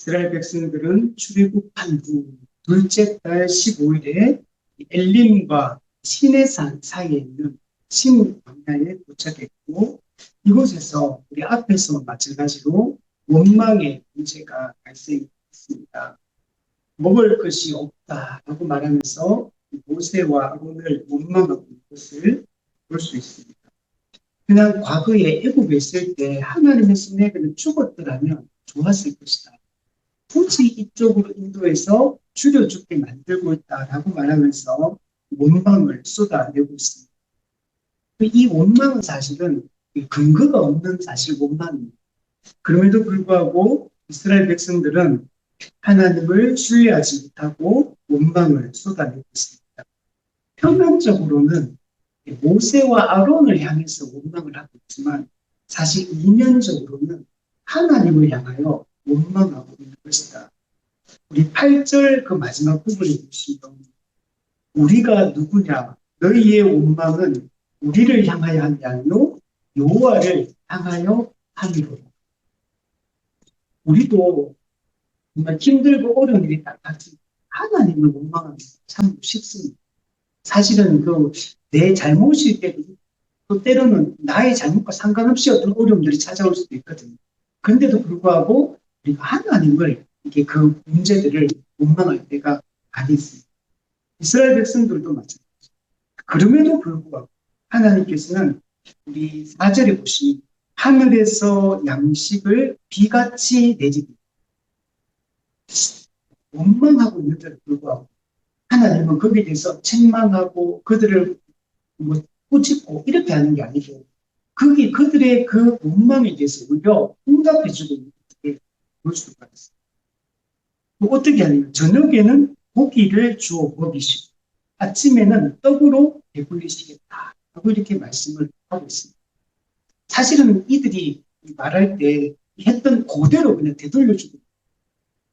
이스라엘 백성들은 출애굽한 후 둘째 달 15일에 엘림과 시내산 사이에 있는 신 광야에 도착했고, 이곳에서 우리 앞에서 마찬가지로 원망의 문제가 발생했습니다. 먹을 것이 없다라고 말하면서 모세와 아론을 원망하고 있는 것을 볼 수 있습니다. 그냥 과거에 애굽에 있을 때 하나님의 손에는 죽었더라면 좋았을 것이다. 굳이 이쪽으로 인도해서 죽여 죽게 만들고 있다라고 말하면서 원망을 쏟아내고 있습니다. 이 원망은 사실은 근거가 없는 사실 원망입니다. 그럼에도 불구하고 이스라엘 백성들은 하나님을 신뢰하지 못하고 원망을 쏟아내고 있습니다. 표면적으로는 모세와 아론을 향해서 원망을 하고 있지만 사실 이면적으로는 하나님을 향하여 원망하고 있는 것이다. 우리 8절 그 마지막 부분에 보시면 우리가 누구냐? 너희의 원망은 우리를 향하여 한 게 아니요 여호와를 향하여 함이로다. 우리도 정말 힘들고 어려운 일이 딱 같이 하나님을 원망하는 게 참 쉽습니다. 사실은 내 잘못일 때도 또 때로는 나의 잘못과 상관없이 어떤 어려움들이 찾아올 수도 있거든요. 그런데도 불구하고 우리가 하나님을 이게 그 문제들을 원망할 때가 많이 있습니다. 이스라엘 백성들도 마찬가지입니다. 그럼에도 불구하고 하나님께서는 우리 4절에 보시면 하늘에서 양식을 비같이 내리기 원망하고 있는데도 불구하고 하나님은 거기에 대해서 책망하고 그들을 꾸짖고 이렇게 하는 게 아니고 그들의 그 원망에 대해서 오히려 응답해주고 있는 것을 볼 수가 있습니다. 어떻게 하냐면 저녁에는 고기를 주어 먹이시고 아침에는 떡으로 배불리시겠다 하고 이렇게 말씀을 하고 있습니다. 사실은 이들이 말할 때 했던 그대로 그냥 되돌려주고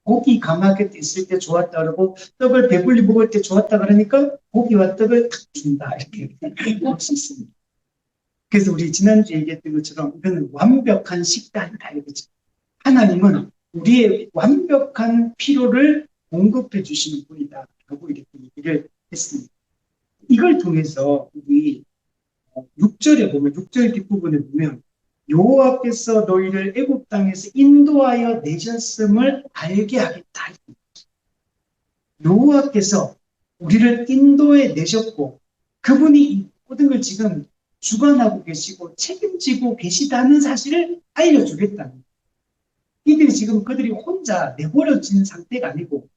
고기 가마켓 있을 때 좋았다 그러고 떡을 배불리 먹을 때 좋았다 그러니까 고기와 떡을 탁 준다 이렇게 볼 수 있습니다. 그래서 우리 지난주에 얘기했던 것처럼 이거는 완벽한 식단이다 이거죠. 하나님은 우리의 완벽한 필요를 공급해 주시는 분이다 라고 이렇게 얘기를 했습니다. 이걸 통해서 우리 6절에 보면 6절 뒷부분에 보면 여호와께서 너희를 애굽 땅에서 인도하여 내셨음을 알게 하겠다. 여호와께서 우리를 인도해 내셨고 그분이 모든 걸 지금 주관하고 계시고 책임지고 계시다는 사실을 알려주겠다는. 이들이 지금 그들이 혼자 내버려진 상태가 아니고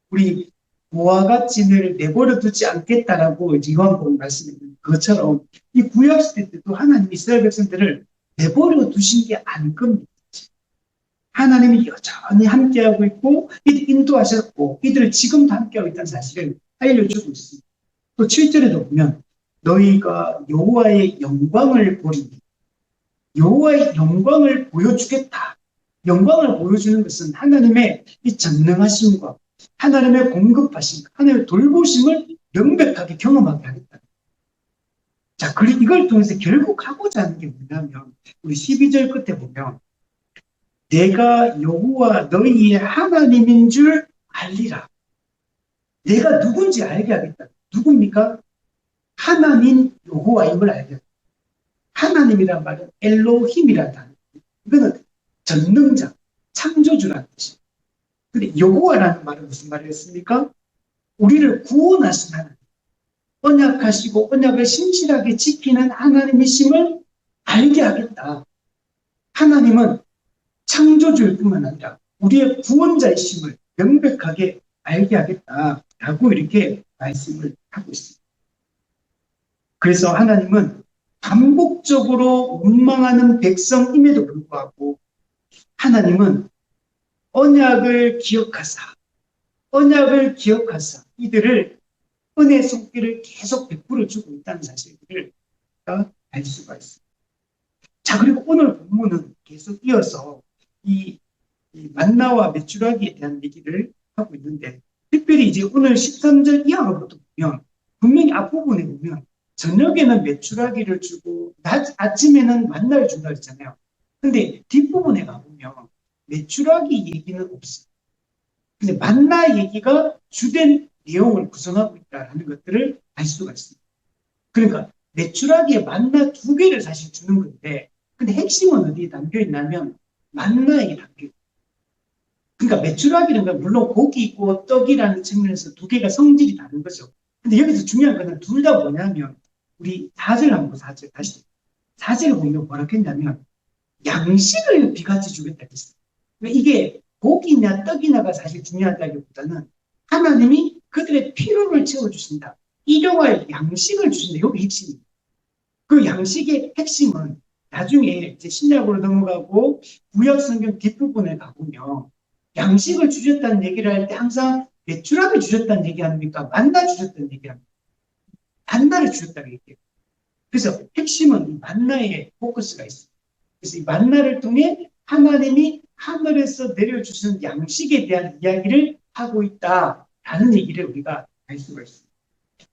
우리 모아 같이 늘 내버려 두지 않겠다라고 요한복음 말씀했는 것처럼 이 구약 시대 때도 하나님 이스라엘 백성들을 내버려 두신 게 아닐 겁니다. 하나님이 여전히 함께하고 있고 이들 인도하셨고 이들을 지금도 함께하고 있다는 사실을 알려주고 있습니다. 또 7절에도 보면 너희가 여호와의 영광을 보리니 여호와의 영광을 보여주겠다. 영광을 보여주는 것은 하나님의 이 전능하심과 하나님의 공급하심, 하나님의 돌보심을 명백하게 경험하게 하겠다. 자, 그리고 이걸 통해서 결국 하고자 하는 게 뭐냐면 우리 12절 끝에 보면 내가 여호와 너희의 하나님인 줄 알리라. 내가 누군지 알게 하겠다. 누굽니까? 하나님 여호와임을 알게 하겠다. 하나님이란 말은 엘로힘이라는 단어. 이거는 전능자, 창조주라는 뜻입니다. 근데 여호와라는 말은 무슨 말이었습니까? 우리를 구원하신 하나님, 언약하시고 언약을 신실하게 지키는 하나님이심을 알게 하겠다. 하나님은 창조주일 뿐만 아니라 우리의 구원자이심을 명백하게 알게 하겠다라고 이렇게 말씀을 하고 있습니다. 그래서 하나님은 반복적으로 원망하는 백성임에도 불구하고 하나님은 언약을 기억하사 이들을 은혜 손길을 계속 베풀어 주고 있다는 사실을 알 수가 있습니다. 자, 그리고 오늘 본문은 계속 이어서 이 만나와 메추라기에 대한 얘기를 하고 있는데 특별히 이제 오늘 13절 이하부터 보면 분명히 앞부분에 보면 저녁에는 메추라기를 주고 아침에는 만나를 준다 했잖아요. 근데 뒷부분에 가보면 메추라기 얘기는 없어요. 근데 만나 얘기가 주된 내용을 구성하고 있다는 것들을 알 수가 있습니다. 그러니까 메추라기에 만나 두 개를 사실 주는 건데, 근데 핵심은 어디에 담겨 있냐면 만나에 담겨 있어요. 그러니까 메추라기는 물론 고기 있고 떡이라는 측면에서 두 개가 성질이 다른 거죠. 근데 여기서 중요한 거는 둘 다 뭐냐면, 우리 4절 한번 4절 다시 4절을 보면 뭐라 했냐면 양식을 비같이 주겠다 했어요. 그러니까 이게 고기냐 떡이냐가 사실 중요하다기보다는 하나님이 그들의 필요를 채워주신다. 일용할 양식을 주신다. 이게 핵심이에요. 그 양식의 핵심은 나중에 이제 신약으로 넘어가고 구약 성경 뒷부분에 가보면 양식을 주셨다는 얘기를 할 때 항상 메추라기 주셨다는 얘기 합니까? 만나 주셨다는 얘기 합니까? 만나를 주셨다는 얘기예요. 그래서 핵심은 이 만나에 포커스가 있어요. 그래서 이 만나를 통해 하나님이 하늘에서 내려주신 양식에 대한 이야기를 하고 있다라는 얘기를 우리가 알 수가 있습니다.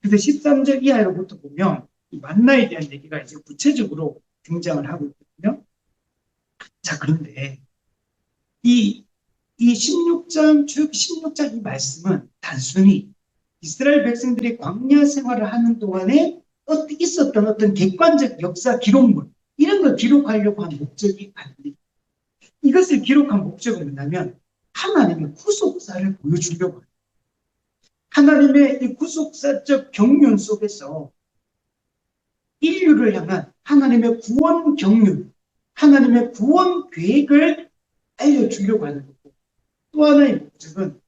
그래서 13절 이하로부터 보면 이 만나에 대한 얘기가 이제 구체적으로 등장을 하고 있거든요. 자, 그런데 이 16장, 쭉 16장 이 말씀은 단순히 이스라엘 백성들이 광야 생활을 하는 동안에 있었던 어떤 객관적 역사 기록물, 이런 걸 기록하려고 한 목적이 아닙니다. 이것을 기록한 목적은 뭐냐면 하나님의 구속사를 보여주려고 합니다. 하나님의 이 구속사적 경륜 속에서 인류를 향한 하나님의 구원 경륜, 하나님의 구원 계획을 알려주려고 하는 거고, 또 하나의 목적은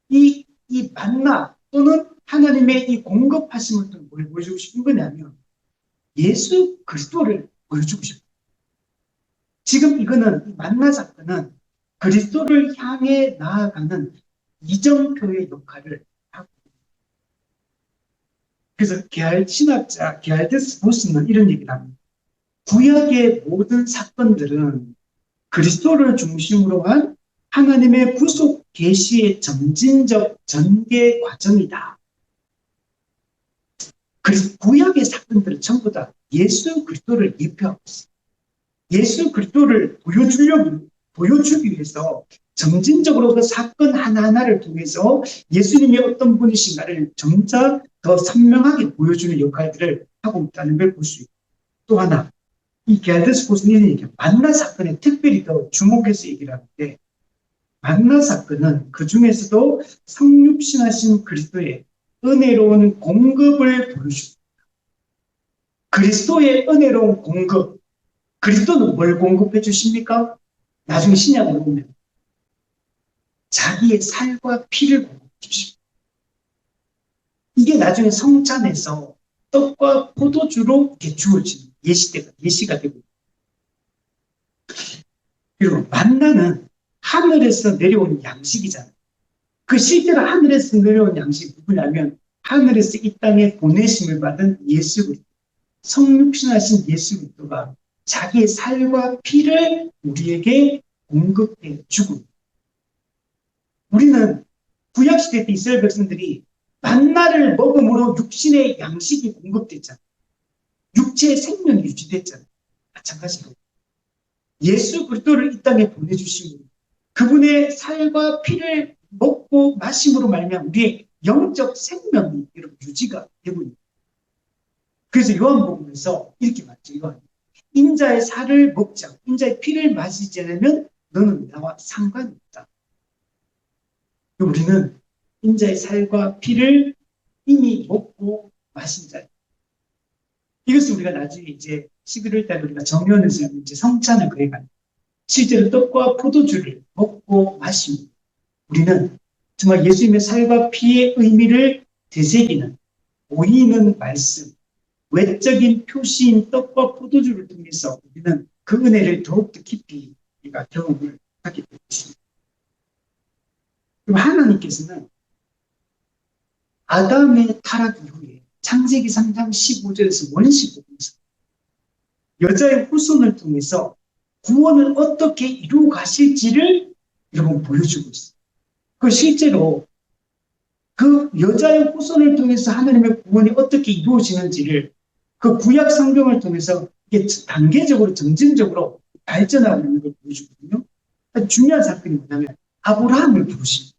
이 만나 또는 하나님의 이 공급하심을 또 뭘 보여주고 싶은 거냐면 예수 그리스도를 보여주고 싶어요. 지금 이거는 만나 사건은 그리스도를 향해 나아가는 이정표의 역할을 하고, 그래서 신학자 게알데스 보스는 이런 얘기를 합니다. 구약의 모든 사건들은 그리스도를 중심으로 한 하나님의 구속 계시의 점진적 전개 과정이다. 그래서 구약의 사건들은 전부 다 예수 그리스도를 예표하고 있습니다. 예수 그리스도를 보여주기 위해서 점진적으로 그 사건 하나하나를 통해서 예수님이 어떤 분이신가를 점차 더 선명하게 보여주는 역할들을 하고 있다는 걸 볼 수 있고, 또 하나, 이 게알데스 보스는 만나 사건에 특별히 더 주목해서 얘기를 하는데, 만나 사건은 그 중에서도 성육신하신 그리스도의 은혜로운 공급을 보여줍니다. 그리스도의 은혜로운 공급, 그리스도는 뭘 공급해 주십니까? 나중에 신약으로 보면 자기의 살과 피를 공급해 주십니다. 이게 나중에 성찬에서 떡과 포도주로 주어지는 예시가 되고, 그리고 만나는 하늘에서 내려온 양식이잖아요. 그 실제로 하늘에서 내려온 양식이 누구냐면 하늘에서 이 땅에 보내심을 받은 예수 그리스도, 성육신하신 예수 그리스도가 자기의 살과 피를 우리에게 공급해 주고, 우리는 구약시대 때 이스라엘 백성들이 만나를 먹음으로 육신의 양식이 공급됐잖아요. 육체의 생명이 유지됐잖아요. 마찬가지로 예수 그리스도를 이 땅에 보내주시고 그분의 살과 피를 먹고 마심으로 말미암아 우리의 영적 생명이 여러분 유지가 되고 있습니다. 그래서 요한복음에서 이렇게 말했죠. 인자의 살을 먹지 않고 인자의 피를 마시지 않으면 너는 나와 상관이 없다. 우리는 인자의 살과 피를 이미 먹고 마신 자예요. 이것을 우리가 나중에 이제 11월 달에 우리가 정연에서 이제 성찬을 거행합니다. 실제로 떡과 포도주를 먹고 마십니다. 우리는 정말 예수님의 살과 피의 의미를 되새기는 보이는 말씀, 외적인 표시인 떡과 포도주를 통해서 우리는 그 은혜를 더욱더 깊이 우리가 경험을 하게 되는 것입니다. 그리고 하나님께서는 아담의 타락 이후에 창세기 3장 15절에서 원시 복음에서 여자의 후손을 통해서 구원을 어떻게 이루어 가실지를 여러분 보여주고 있어요. 그 실제로 그 여자의 후손을 통해서 하나님의 구원이 어떻게 이루어지는지를 그 구약 성경을 통해서 이게 단계적으로 점진적으로 발전하고 있는 걸 보여주거든요. 중요한 사건이 뭐냐면 아브라함을 부르십니다.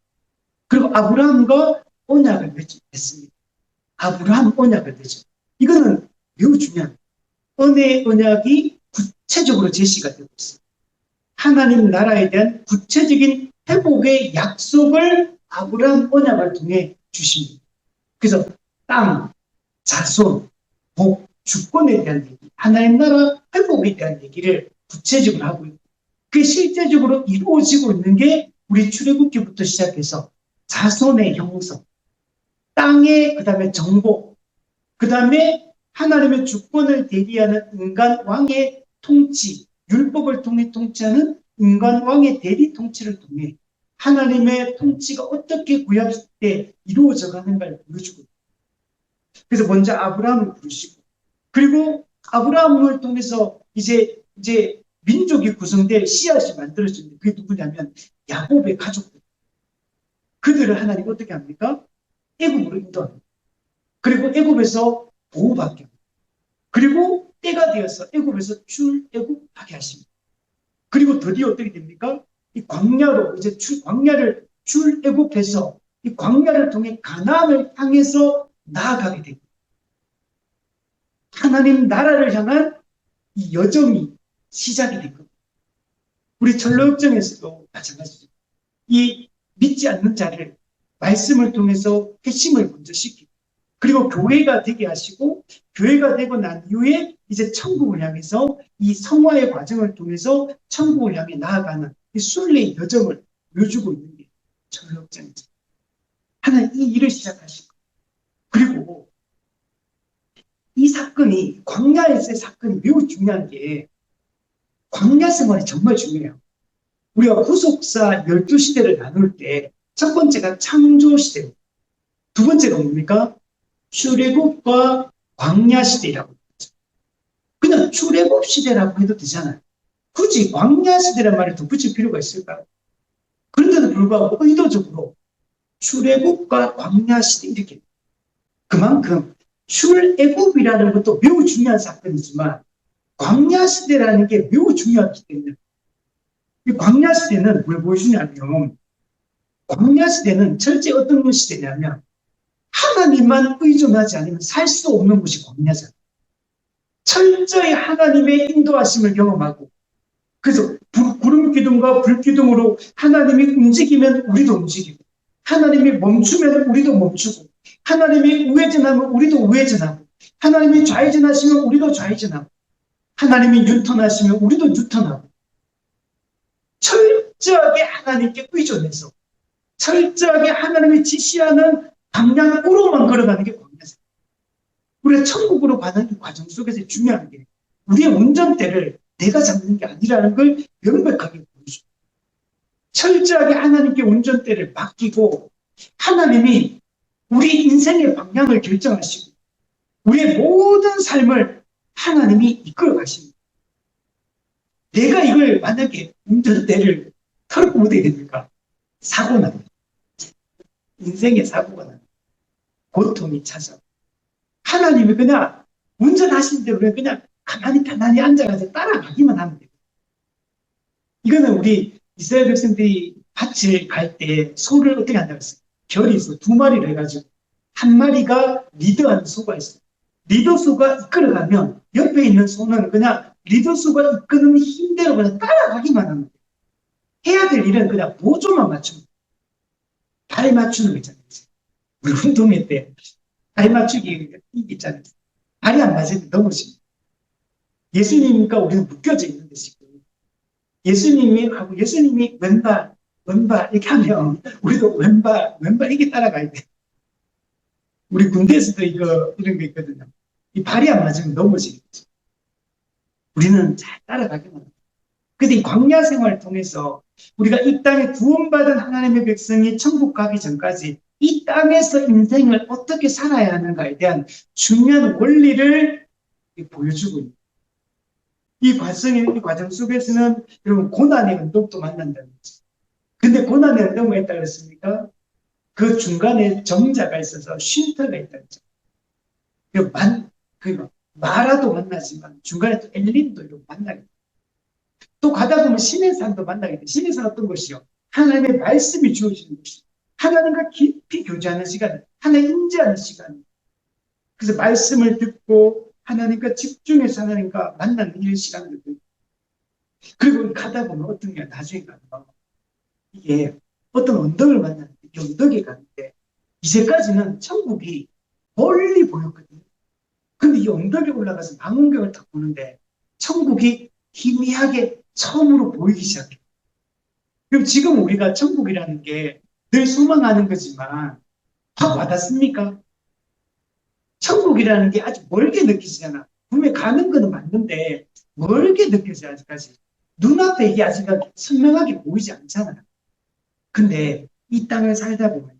그리고 아브라함과 언약을 맺습니다. 아브라함 언약을 맺죠. 이거는 매우 중요한 은혜의 언약이 구체적으로 제시가 되고 있습니다. 하나님 나라에 대한 구체적인 회복의 약속을 아브라함 언약을 통해 주십니다. 그래서 땅, 자손, 복, 주권에 대한 얘기, 하나님 나라 회복에 대한 얘기를 구체적으로 하고 있고, 그게 실제적으로 이루어지고 있는 게 우리 출애굽기부터 시작해서 자손의 형성, 땅의 그다음에 정복, 그다음에 하나님의 주권을 대리하는 인간 왕의 통치, 율법을 통해 통치하는 인간 왕의 대리 통치를 통해 하나님의 통치가 어떻게 구약 때 이루어져 가는가를 보여주고, 그래서 먼저 아브라함을 부르시고, 그리고 아브라함을 통해서 이제 민족이 구성될 씨앗이 만들어집니다. 그게 누구냐면 야곱의 가족들. 그들을 하나님 어떻게 합니까? 애굽으로 인도합니다. 그리고 애굽에서 보호받게 합니다. 그리고 때가 되어서 애굽에서 출애굽하게 하십니다. 그리고 드디어 어떻게 됩니까? 이 광야로 이제 광야를 출애굽해서 이 광야를 통해 가나안을 향해서 나아가게 됩니다. 하나님 나라를 향한 이 여정이 시작이 된 겁니다. 우리 철로역정에서도 마찬가지죠. 이 믿지 않는 자를 말씀을 통해서 회심을 먼저 시키고, 그리고 교회가 되게 하시고, 교회가 되고 난 이후에 이제 천국을 향해서 이 성화의 과정을 통해서 천국을 향해 나아가는 이 순례의 여정을 보여주고 있는 게 철로역정이죠. 하나님 이 일을 시작하시고, 그리고 이 사건이, 광야에서의 사건이 매우 중요한 게, 광야 생활이 정말 중요해요. 우리가 구속사 12시대를 나눌 때 첫 번째가 창조시대, 두 번째가 뭡니까? 출애굽과 광야시대라고 하죠. 그냥 출애굽시대라고 해도 되잖아요. 굳이 광야시대란 말을 더 붙일 필요가 있을까요? 그런데도 불구하고 의도적으로 출애굽과 광야시대 이렇게, 그만큼 출애굽이라는 것도 매우 중요한 사건이지만 광야시대라는 게 매우 중요하기 때문에, 이 광야시대는 뭘 보여주냐면, 광야시대는 철저히 어떤 시대냐면 하나님만 의존하지 않으면 살 수 없는 곳이 광야잖아요. 철저히 하나님의 인도하심을 경험하고, 그래서 구름 기둥과 불 기둥으로 하나님이 움직이면 우리도 움직이고, 하나님이 멈추면 우리도 멈추고, 하나님이 우회전하면 우리도 우회전하고, 하나님이 좌회전하시면 우리도 좌회전하고, 하나님이 유턴하시면 우리도 유턴하고, 철저하게 하나님께 의존해서 철저하게 하나님이 지시하는 방향으로만 걸어가는 게 광야세요. 우리가 천국으로 가는 이 과정 속에서 중요한 게 우리의 운전대를 내가 잡는 게 아니라는 걸 명백하게 보여줍니다. 철저하게 하나님께 운전대를 맡기고 하나님이 우리 인생의 방향을 결정하시고 우리의 모든 삶을 하나님이 이끌어 가십니다. 내가 이걸 만약에 운전대를 털고 어떻게 됩니까? 사고 납니다. 인생의 사고가 납니다. 고통이 찾아. 하나님이 그냥 운전하시는 대로 그냥 가만히 앉아가지고 따라가기만 하면 돼요. 이거는 우리 이스라엘 백성들이 밭을 갈 때 소를 어떻게 한다고 했어요? 결이 있어. 두 마리를 해가지고 한 마리가 리더하는 소가 있어요. 리더 소가 이끌어가면 옆에 있는 소는 그냥 리더 소가 이끄는 힘대로 그냥 따라가기만 하면 돼요. 해야 될 일은 그냥 보조만 맞추면 돼요. 발 맞추는 거 있잖아요. 우리 운동회 때 발 맞추기 있잖아요. 발이 안 맞으면 넘어집니다. 예수님과 우리는 묶여져 있는데 지금 예수님이 왼발 이렇게 하면 우리도 왼발 이렇게 따라가야 돼. 우리 군대에서도 이런 거 있거든요. 이 발이 안 맞으면 넘어지겠죠. 우리는 잘 따라가기만 합니다. 그래서 이 광야 생활을 통해서 우리가 이 땅에 구원받은 하나님의 백성이 천국 가기 전까지 이 땅에서 인생을 어떻게 살아야 하는가에 대한 중요한 원리를 보여주고 있습니다. 이 과정 속에서는 여러분 고난의 언덕도 만난다는 거죠. 근데 고난의 언덕 왜 있다고 했습니까? 그 중간에 정자가 있어서 쉼터가 있다는 거죠. 마라도 만나지만 중간에 또 엘림도 이렇게 만나게 돼요. 또 가다 보면 신의 산도 만나게 돼요. 신의 산 어떤 곳이요? 하나님의 말씀이 주어지는 곳이요. 하나님과 깊이 교제하는 시간, 하나님 인지하는 시간. 그래서 말씀을 듣고 하나님과 집중해서 하나님과 만나는 이런 시간들도 그리고 가다 보면 어떤 게 나중에 가면 이게 어떤 언덕을 만나는데 이 언덕에 가는데 이제까지는 천국이 멀리 보였거든요. 근데 이 언덕에 올라가서 망원경을 딱 보는데 천국이 희미하게 처음으로 보이기 시작해요. 그럼 지금 우리가 천국이라는 게 늘 소망하는 거지만 확 와닿습니까? 천국이라는 게 아주 멀게 느껴지잖아. 분명히 가는 거는 맞는데 멀게 느껴져요, 아직까지. 눈앞에 이게 아직 선명하게 보이지 않잖아요. 근데 이 땅을 살다 보면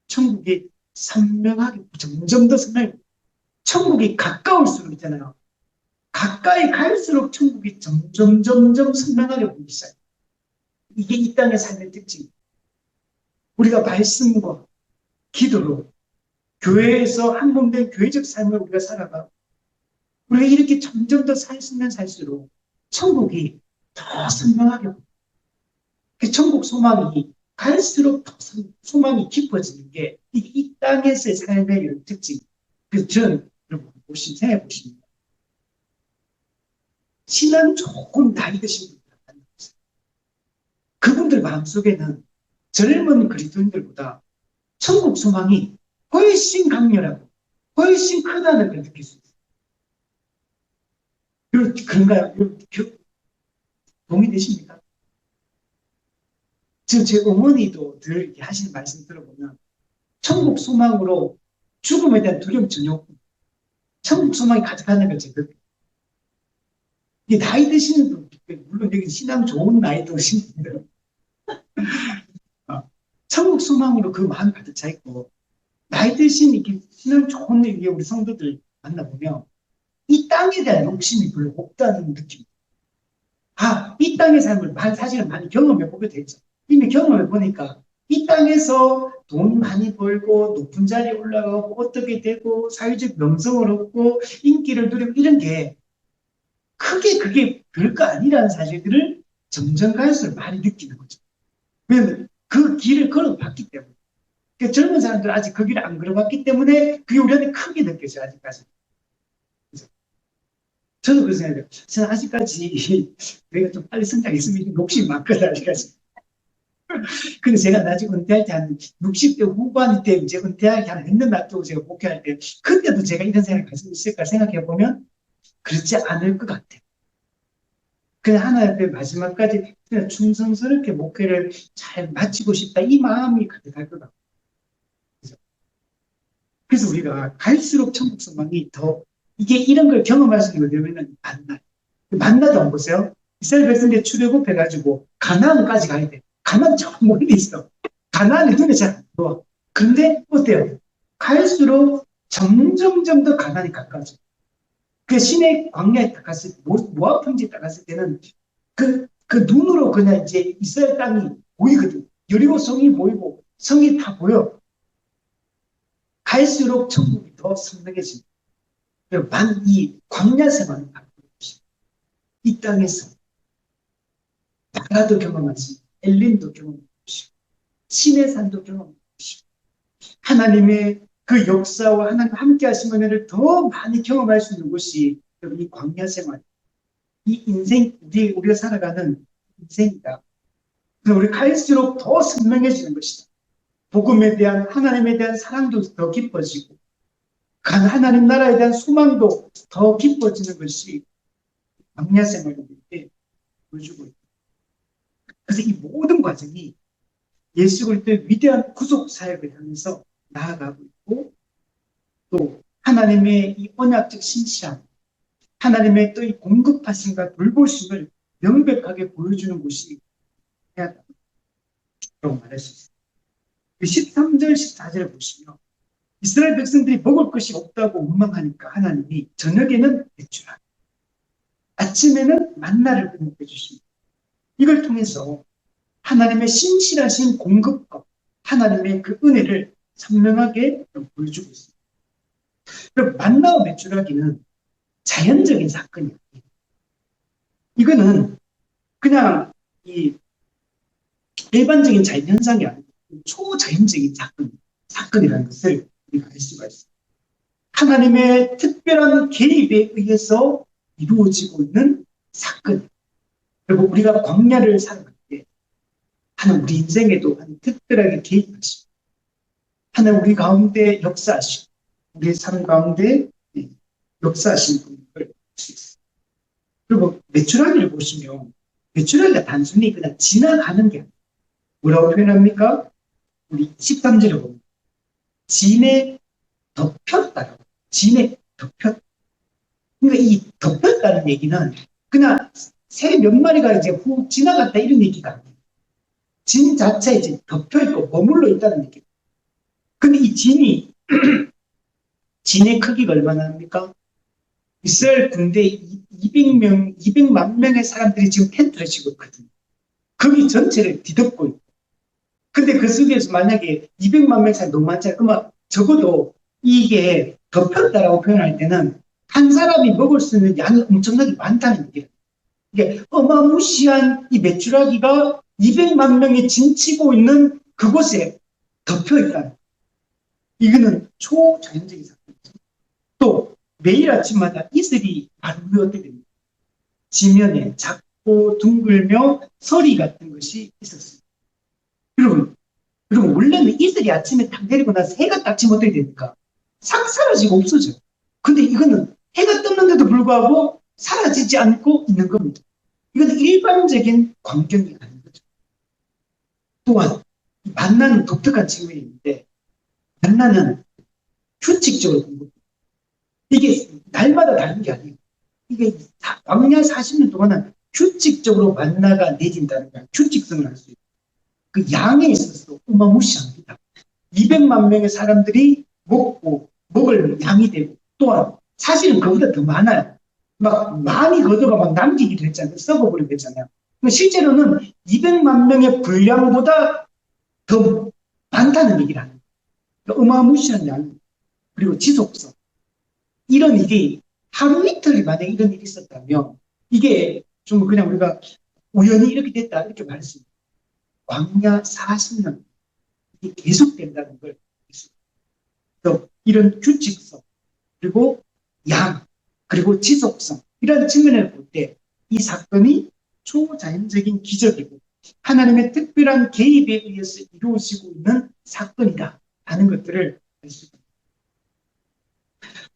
천국이 선명하게, 점점 더 선명하게, 천국이 가까울수록 있잖아요. 가까이 갈수록 천국이 점점 선명하게 보이기 시작해요. 이게 이 땅의 삶의 특징. 우리가 말씀과 기도로 교회에서 한 몸된 교회적 삶을 우리가 살아가 우리가 이렇게 점점 더 살면 살수록 천국이 더 선명하게 보여요. 그 천국 소망이 갈수록 더 소망이 깊어지는 게 이 땅에서의 삶의 이런 특징. 그래서 저는 여러분 생각해 보시면 신앙 조금 나이 드신 분들 만나보세요. 그분들 마음속에는 젊은 그리스도인들보다 천국 소망이 훨씬 강렬하고 훨씬 크다는 걸 느낄 수 있어요. 그런가요? 동의되십니까? 제 어머니도 늘 이렇게 하시는 말씀 들어보면 천국 소망으로 죽음에 대한 두려움 전혀 없고 천국 소망이 가득하는 걸 제가 이게 나이 드시는 분, 물론 여기 신앙 좋은 나이 드신 분들은 천국 소망으로 그 마음 가득 차 있고 나이 드신 이렇게 신앙 좋은 우리 성도들 만나보면 이 땅에 대한 욕심이 별로 없다는 느낌. 이 땅의 삶을 사실은 많이 경험해 보게 되죠. 이미 경험해 보니까 이 땅에서 돈 많이 벌고 높은 자리에 올라가고 어떻게 되고 사회적 명성을 얻고 인기를 누리고 이런 게 크게 그게 별거 아니라는 사실들을 점점 갈수록 많이 느끼는 거죠. 왜냐면 그 길을 걸어봤기 때문에. 그러니까 젊은 사람들은 아직 그 길을 안 걸어봤기 때문에 그게 우리한테 크게 느껴져요, 아직까지. 저도 그렇게 생각해요. 저는 아직까지 내가 좀 빨리 성장했으면 욕심이 많거든, 아직까지. 근데 제가 나중에 은퇴할 때 한 60대 후반 때 이제 은퇴하기 한 몇년 놔두고 제가 복귀할 때 그때도 제가 이런 생각을 가지고 있을까 생각해 보면 그렇지 않을 것 같아요. 그냥 하나님 앞에 마지막까지 그냥 충성스럽게 목회를 잘 마치고 싶다 이 마음이 가득할 것 같아요. 그래서 우리가 갈수록 천국 소망이 더 이게 이런 걸 경험할 수 있는 거 되면은 만나도 안 보세요. 이스라엘 백성들이 출애굽해가지고 가나안까지 가야 돼. 가나안 저 멀리 있어. 가나안이 눈에 잘 안 들어와. 근데 어때요? 갈수록 점점점 더 가나안이 가까워져. 그 시내 광야에 딱 갔을 때, 모압 평지에 딱 갔을 때는 그 눈으로 그냥 이제 이스라엘 땅이 보이거든. 여리고 성이 보이고 성이 다 보여. 갈수록 천국이 더 선명해집니다. 이 광야 생활을 바꾸는 것입니다. 이 땅에서 나라도 경험하시, 엘린도 경험하시고, 신의 산도 경험하시고, 하나님의 그 역사와 하나님 함께 하신 은혜를 더 많이 경험할 수 있는 곳이 이 광야 생활, 이 인생, 우리가 살아가는 인생이다. 우리 갈수록 더 선명해지는 것이다. 복음에 대한, 하나님에 대한 사랑도 더 깊어지고, 하나님 나라에 대한 소망도 더 깊어지는 것이 광야 생활을 보여주고 있다. 그래서 이 모든 과정이 예수 그리스도의 위대한 구속 사역을 향해서 나아가고 있고 또 하나님의 이 언약적 신실함, 하나님의 또 이 공급하심과 돌보심을 명백하게 보여주는 곳이 해야라고 말할 수 있습니다. 13절, 14절을 보시면 이스라엘 백성들이 먹을 것이 없다고 원망하니까 하나님이 저녁에는 배추라, 아침에는 만나를 공급해 주십니다. 이걸 통해서 하나님의 신실하신 공급과 하나님의 그 은혜를 선명하게 보여주고 있습니다. 그럼 만나와 매출하기는 자연적인 사건이에요. 이거는 그냥 이 일반적인 자연현상이 아니고 초자연적인 사건이라는 것을 우리가 알 수가 있습니다. 하나님의 특별한 개입에 의해서 이루어지고 있는 사건. 그리고 우리가 광야를 살아갈 때 하나님 우리 인생에도 특별하게 개입하시고 하나님 우리 가운데 역사하시고 우리의 삶 가운데 역사하시는 분을 볼 수 있습니다. 그리고 메추라기를 보시면 메추라기가 단순히 그냥 지나가는 게 아니에요. 뭐라고 표현합니까? 우리 13절에 보면 진에 덮였다라고. 진에 덮였다. 그러니까 이 덮였다는 얘기는 그냥 새 몇 마리가 이제 후 지나갔다 이런 얘기가 아니에요. 진 자체에 이제 덮여있고 머물러 있다는 얘기. 근데 이 진이 진의 크기가 얼마나 합니까? 이스라엘 군대 200만 명의 사람들이 지금 텐트를 치고 있거든요. 거기 전체를 뒤덮고 있고. 근데 그 속에서 만약에 200만 명 사람 너무 많잖아요. 그러면 적어도 이게 덮였다라고 표현할 때는 한 사람이 먹을 수 있는 양이 엄청나게 많다는 얘기예요. 이게 어마무시한 이 메추라기가 200만 명이 진치고 있는 그곳에 덮여있다. 이거는 초자연적인 사건이죠. 또 매일 아침마다 이슬이 바로 위에 어떻게 됩니까? 지면에 작고 둥글며 서리 같은 것이 있었습니다. 여러분 원래는 이슬이 아침에 딱 내리고 나서 해가 딱 지면 어떻게 됩니까? 싹 사라지고 없어져요. 근데 이거는 해가 떴는데도 불구하고 사라지지 않고 있는 겁니다. 이건 일반적인 광경이 아닌 거죠. 또한 만나는 독특한 측면이 있는데 만나는 규칙적으로 공부해요. 이게 날마다 다른 게 아니에요. 이게 광야 40년 동안은 규칙적으로 만나가 내린다는 거야. 규칙성을 할 수 있어요. 그 양에 있어서 어마무시합니다. 200만 명의 사람들이 먹을 양이 되고 또한 사실은 그보다 더 많아요. 막 많이 걷어가 막 남기기도 했잖아요. 썩어버리고 했잖아요. 실제로는 200만 명의 분량보다 더 많다는 얘기를 하는 거예요. 어마무시한 양 그리고 지속성. 이런 일이 하루 이틀 만에 이런 일이 있었다면 이게 좀 그냥 우리가 우연히 이렇게 됐다 이렇게 말할 수 있습니다. 광야 40년 이게 계속된다는 걸 또 이런 규칙성 그리고 양 그리고 지속성 이런 측면을 볼 때 이 사건이 초자연적인 기적이고 하나님의 특별한 개입에 의해서 이루어지고 있는 사건이다 하는 것들을 알 수 있습니다.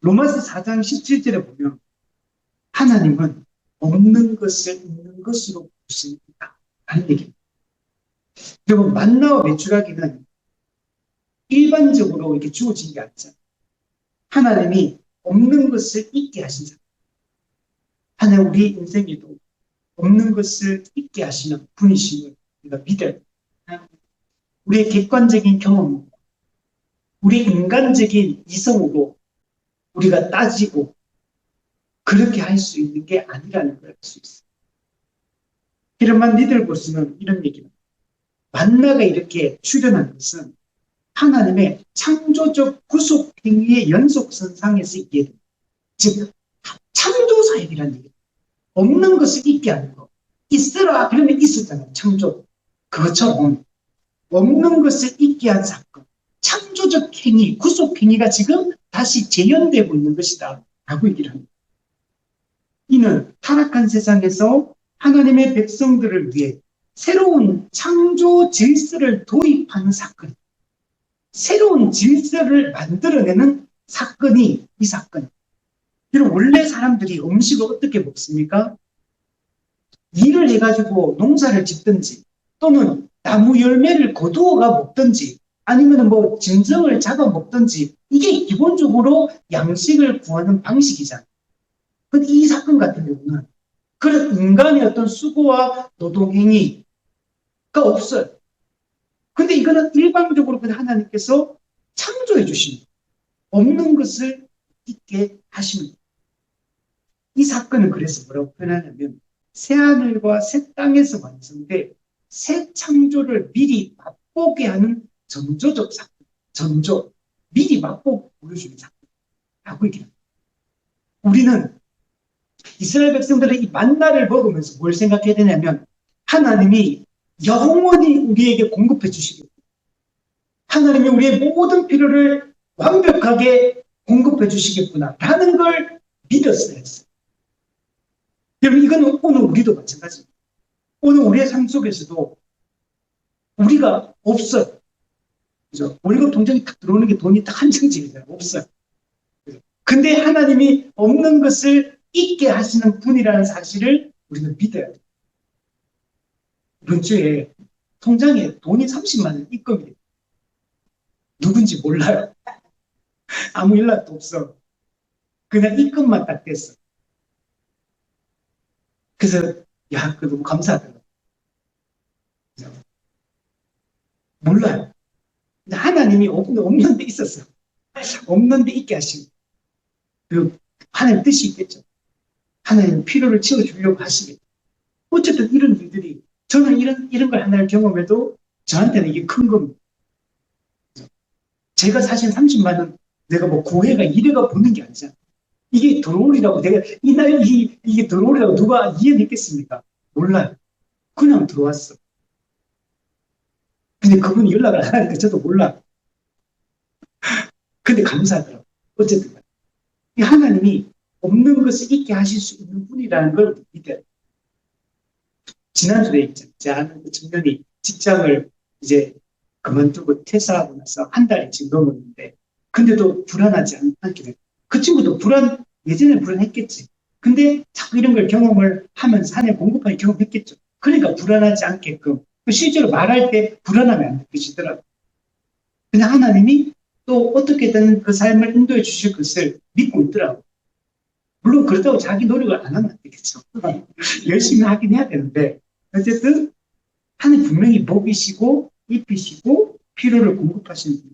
로마서 4장 17절에 보면 하나님은 없는 것을 있는 것으로 보십니다 하는 얘기입니다. 여러분 만나와 메추라기는 일반적으로 이렇게 주어진 게 아니잖아요. 하나님이 없는 것을 있게 하신 사람. 하나님 우리 인생에도 없는 것을 있게 하시는 분이심을 우리가 믿어야 됩니다. 우리의 객관적인 경험, 우리 인간적인 이성으로 우리가 따지고 그렇게 할 수 있는 게 아니라는 걸 알 수 있어요. 이런만 니들 보시면 이런 얘기입니다. 만나가 이렇게 출현한 것은 하나님의 창조적 구속 행위의 연속선상에서 이해됩니다. 즉 창조 사역이라는 얘기예요. 없는 것을 있게 하는 거. 있으라 그러면 있었잖아요. 창조. 그것처럼 없는 것을 있게 한 사건. 창조적 행위, 구속 행위가 지금 다시 재현되고 있는 것이다. 라고 얘기를 합니다. 이는 타락한 세상에서 하나님의 백성들을 위해 새로운 창조 질서를 도입하는 사건. 새로운 질서를 만들어내는 사건이 이 사건. 여러분 원래 사람들이 음식을 어떻게 먹습니까? 일을 해가지고 농사를 짓든지 또는 나무 열매를 거두어가 먹든지 아니면 뭐 짐승을 잡아 먹든지 이게 기본적으로 양식을 구하는 방식이잖아요. 근데 이 사건 같은 경우는 그런 인간의 어떤 수고와 노동행위가 없어요. 근데 이거는 일방적으로 그냥 하나님께서 창조해 주십니다. 없는 것을 있게 하십니다. 이 사건은 그래서 뭐라고 표현하냐면 새하늘과 새 땅에서 완성될 새 창조를 미리 맛보게 하는 전조적 사건. 전조. 미리 맛보고 보여주는 사건이라고 얘기합니다. 우리는 이스라엘 백성들은 이 만나를 먹으면서 뭘 생각해야 되냐면 하나님이 영원히 우리에게 공급해 주시겠다. 하나님이 우리의 모든 필요를 완벽하게 공급해 주시겠구나 라는 걸 믿었어야 했어요. 여러분, 이건 오늘 우리도 마찬가지입니다. 오늘 우리의 삶 속에서도 우리가 없어요. 그죠? 월급 통장에 딱 들어오는 게 돈이 딱 한정적이잖아요. 없어요. 근데 하나님이 없는 것을 있게 하시는 분이라는 사실을 우리는 믿어야 돼요. 이번 주에 통장에 돈이 30만 원 입금이 누군지 몰라요. 아무 연락도 없어. 그냥 입금만 딱 됐어. 그래서 야, 그 너무 감사하더라고요. 몰라요. 근데 하나님이 없는데 있었어. 없는데 있게 하신 그 하나님 뜻이 있겠죠. 하나님 필요를 채워주려고 하시겠죠. 어쨌든 이런 일들이 저는 이런 걸 하나를 경험해도 저한테는 이게 큰 겁니다. 제가 사실 30만 원 내가 뭐 고해가 이래가 보는 게 아니잖아. 이게 들어오리라고 내가 이날 이게 들어오리라고 누가 이해했겠습니까? 몰라요. 그냥 들어왔어. 근데 그분이 연락을 안 하니까 저도 몰라. 근데 감사하더라고요. 어쨌든 이 하나님이 없는 것을 있게 하실 수 있는 분이라는 걸 믿어요. 지난주에 제 아는 그 청년이 직장을 이제 그만두고 퇴사하고 나서 한 달이 지금 넘었는데 근데도 불안하지 않게 돼요. 그 친구도 예전에 불안했겠지. 근데 자꾸 이런 걸 경험을 하면서 하나님 공급하는 경험했겠죠. 그러니까 불안하지 않게끔 실제로 말할 때 불안함이 안 느껴지더라고요. 그냥 하나님이 또 어떻게든 그 삶을 인도해 주실 것을 믿고 있더라고요. 물론 그렇다고 자기 노력을 안 하면 안 되겠죠. 열심히 하긴 해야 되는데 어쨌든 하나님 분명히 먹이시고 입히시고 필요를 공급하시는 분.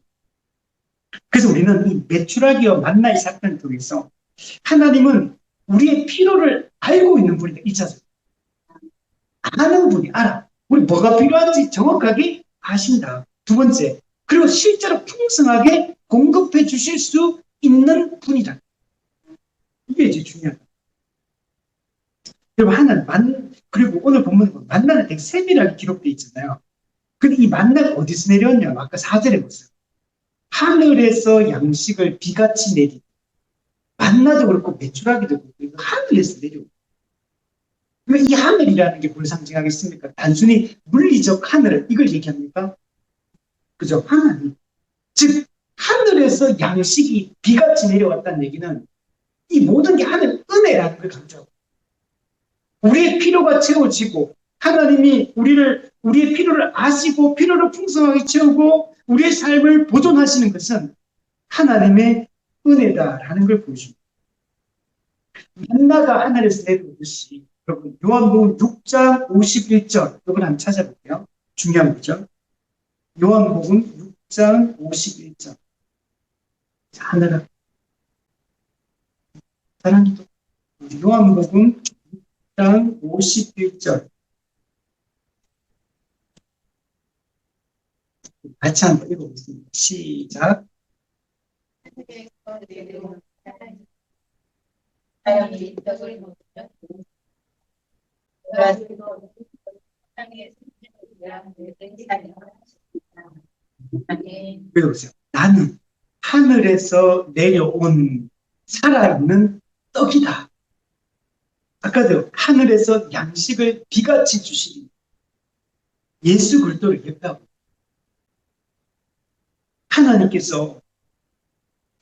그래서 우리는 이 메추라기와 만나의 사건을 통해서 하나님은 우리의 필요를 알고 있는 분이다. 1차적. 아는 분이 알아. 우리 뭐가 필요한지 정확하게 아신다. 두 번째. 그리고 실제로 풍성하게 공급해 주실 수 있는 분이다. 이게 이제 중요하다. 그리고 그리고 오늘 본문은 만나는 되게 세밀하게 기록되어 있잖아요. 근데 이 만나가 어디서 내려왔냐? 아까 4절에 보세요. 하늘에서 양식을 비같이 내리. 만나도 그렇고 메추라기도 그렇고 하늘에서 내려오고. 이 하늘이라는 게 뭘 상징하겠습니까? 단순히 물리적 하늘 이걸 얘기합니까? 그죠? 하나님. 즉 하늘에서 양식이 비같이 내려왔다는 얘기는 이 모든 게 하늘 은혜라는 걸 강조하고 우리의 필요가 채워지고 하나님이 우리의 필요를 아시고 필요를 풍성하게 채우고 우리의 삶을 보존하시는 것은 하나님의 은혜다라는 걸 보여줍니다. 만나가 하늘에서 내려오듯이 여러분 요한복음 6장 51절 이걸 한번 찾아볼게요. 중요한 거죠. 요한복음 6장 51절 하늘아 사랑도 요한복음 6장 51절 같이 한번 읽어보겠습니다. 시작. 읽어보세요. 나는 하늘에서 내려온 살아있는 떡이다. 아까도 하늘에서 양식을 비같이 주시니 예수 그리스도를 예표하고 하나님께서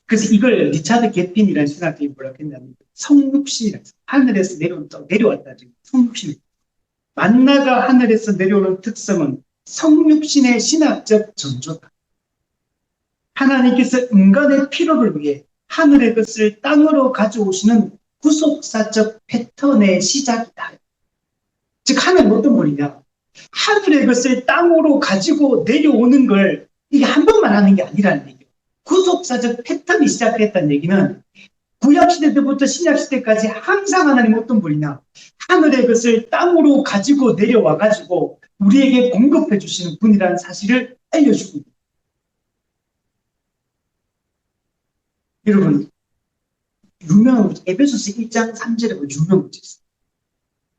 그래서 이걸 리차드 게핀이라는 신학자이 뭐라고 했냐면 성육신이라고 해서 하늘에서 내려왔다. 성육신. 만나가 하늘에서 내려오는 특성은 성육신의 신학적 전조다. 하나님께서 인간의 필요를 위해 하늘의 것을 땅으로 가져오시는 구속사적 패턴의 시작이다. 즉 하늘은 어떤 분이냐. 하늘의 것을 땅으로 가지고 내려오는 걸 이게 한 번만 하는 게 아니라는 얘기예요. 구속사적 패턴이 시작됐다는 얘기는 구약시대 때부터 신약시대까지 항상 하나님 어떤 분이냐. 하늘의 것을 땅으로 가지고 내려와가지고 우리에게 공급해 주시는 분이라는 사실을 알려주고 있습니다. 여러분 유명한 에베소서 1장 3절에 보면 유명한 문제 있어요.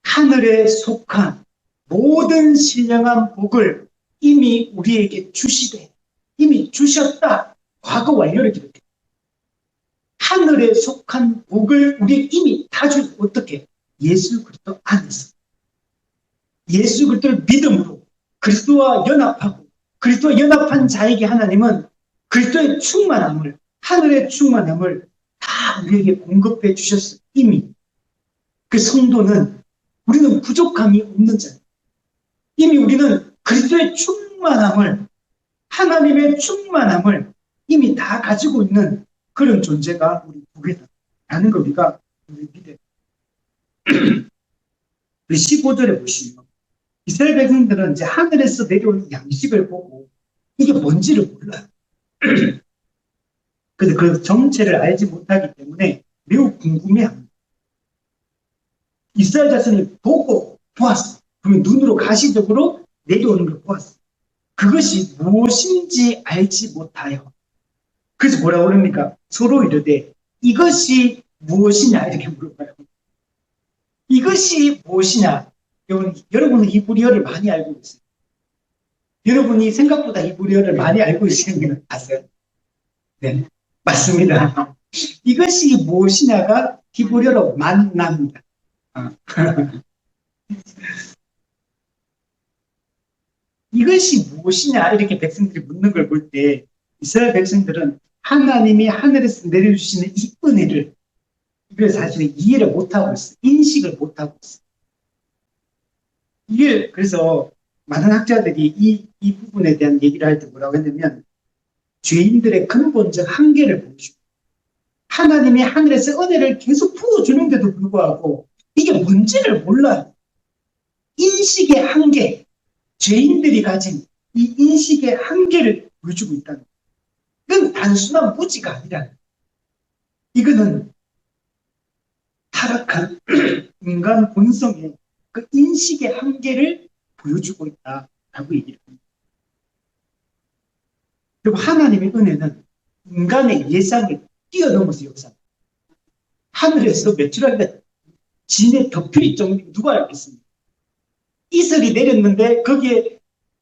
하늘에 속한 모든 신령한 복을 이미 우리에게 주시되 이미 주셨다. 과거 완료를 기록해. 하늘에 속한 복을 우리 이미 다 주, 어떻게? 예수 그리스도 안에서. 예수 그리스도를 믿음으로 그리스도와 연합하고 그리스도와 연합한 자에게 하나님은 그리스도의 충만함을, 하늘의 충만함을 다 우리에게 공급해 주셨어. 이미. 그 성도는 우리는 부족함이 없는 자예요. 이미 우리는 그리스도의 충만함을, 하나님의 충만함을 이미 다 가지고 있는 그런 존재가 우리 복이다라는 걸 우리가 믿어요. 우리 15절에 보시면 이스라엘 백성들은 이제 하늘에서 내려온 양식을 보고 이게 뭔지를 몰라요. 근데 그 정체를 알지 못하기 때문에 매우 궁금해합니다. 이스라엘 자손이 보고 보았어. 그러면 눈으로 가시적으로 내려오는 걸 보았어. 그것이 무엇인지 알지 못하여. 그래서 뭐라고 그럽니까? 서로 이르되 이것이 무엇이냐 이렇게 물어봐요. 이것이 무엇이냐? 여러분은 히브리어를 많이 알고 있어요. 여러분이 생각보다 히브리어를 많이 알고 있으신 걸 아세요? 네, 맞습니다. 이것이 무엇이냐가 히브리어로 만납니다. 이것이 무엇이냐 이렇게 백성들이 묻는 걸 볼 때 이스라엘 백성들은 하나님이 하늘에서 내려주시는 이 은혜를 이걸 사실은 이해를 못하고 있어요. 인식을 못하고 있어요. 이게 그래서 많은 학자들이 이 부분에 대한 얘기를 할 때 뭐라고 했냐면 죄인들의 근본적 한계를 보여주고 하나님이 하늘에서 은혜를 계속 풀어주는데도 불구하고 이게 뭔지를 몰라요. 인식의 한계, 죄인들이 가진 이 인식의 한계를 보여주고 있다는 거예요. 이건 단순한 무지가 아니라 이거는 타락한 인간 본성의 그 인식의 한계를 보여주고 있다라고 얘기를 합니다. 그리고 하나님의 은혜는 인간의 예상을 뛰어넘어서 역사합니다. 하늘에서 메추라기가 진에 덮일 정도 누가 알겠습니까? 이슬이 내렸는데 거기에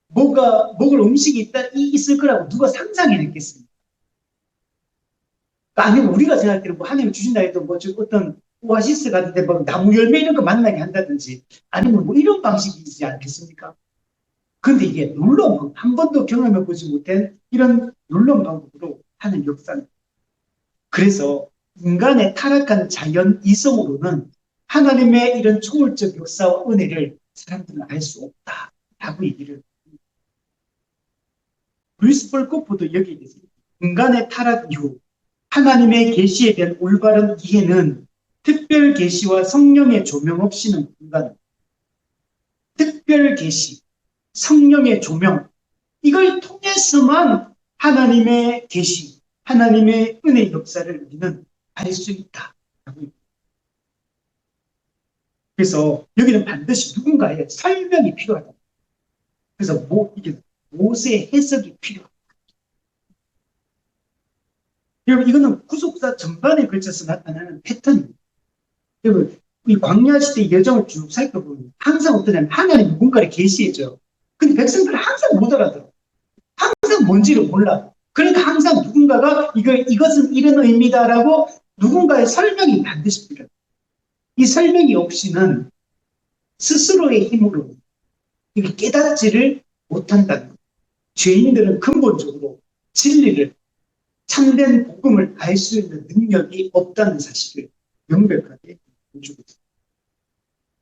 먹을 음식이 있을 거라고 누가 상상해냈겠습니까? 아니면 우리가 생각할 때는 뭐 하나님이 주신다 해도 뭐 어떤 오아시스 같은데 뭐 나무 열매 이런 거 만나게 한다든지 아니면 뭐 이런 방식이지 않겠습니까? 근데 이게 놀라운 거, 한 번도 경험해보지 못한 이런 놀라운 방법으로 하는 역사입니다. 그래서 인간의 타락한 자연 이성으로는 하나님의 이런 초월적 역사와 은혜를 사람들은 알 수 없다라고 얘기를 합니다. 루이스 폴코프도 여기에 대해서 인간의 타락 이후 하나님의 계시에 대한 올바른 이해는 특별 계시와 성령의 조명 없이는 불가능. 특별 계시, 성령의 조명 이걸 통해서만 하나님의 계시, 하나님의 은혜 역사를 우리는 알 수 있다. 그래서 여기는 반드시 누군가의 설명이 필요하다. 그래서 이게 모세의 해석이 필요하다. 여러분 이거는 구속사 전반에 걸쳐서 나타나는 패턴입니다. 여러분 이 광야 시대 여정을 쭉 살펴보면 항상 어떠냐면 하나님 누군가를 계시해줘요. 근데 백성들은 항상 못 알아들어. 항상 뭔지를 몰라. 그러니까 항상 누군가가 이것은 이런 의미다라고 누군가의 설명이 반드시 필요해요. 이 설명이 없이는 스스로의 힘으로 이게 깨닫지를 못한다는 거예요. 죄인들은 근본적으로 진리를 참된 복음을 알 수 있는 능력이 없다는 사실을 명백하게 보여주고 있습니다.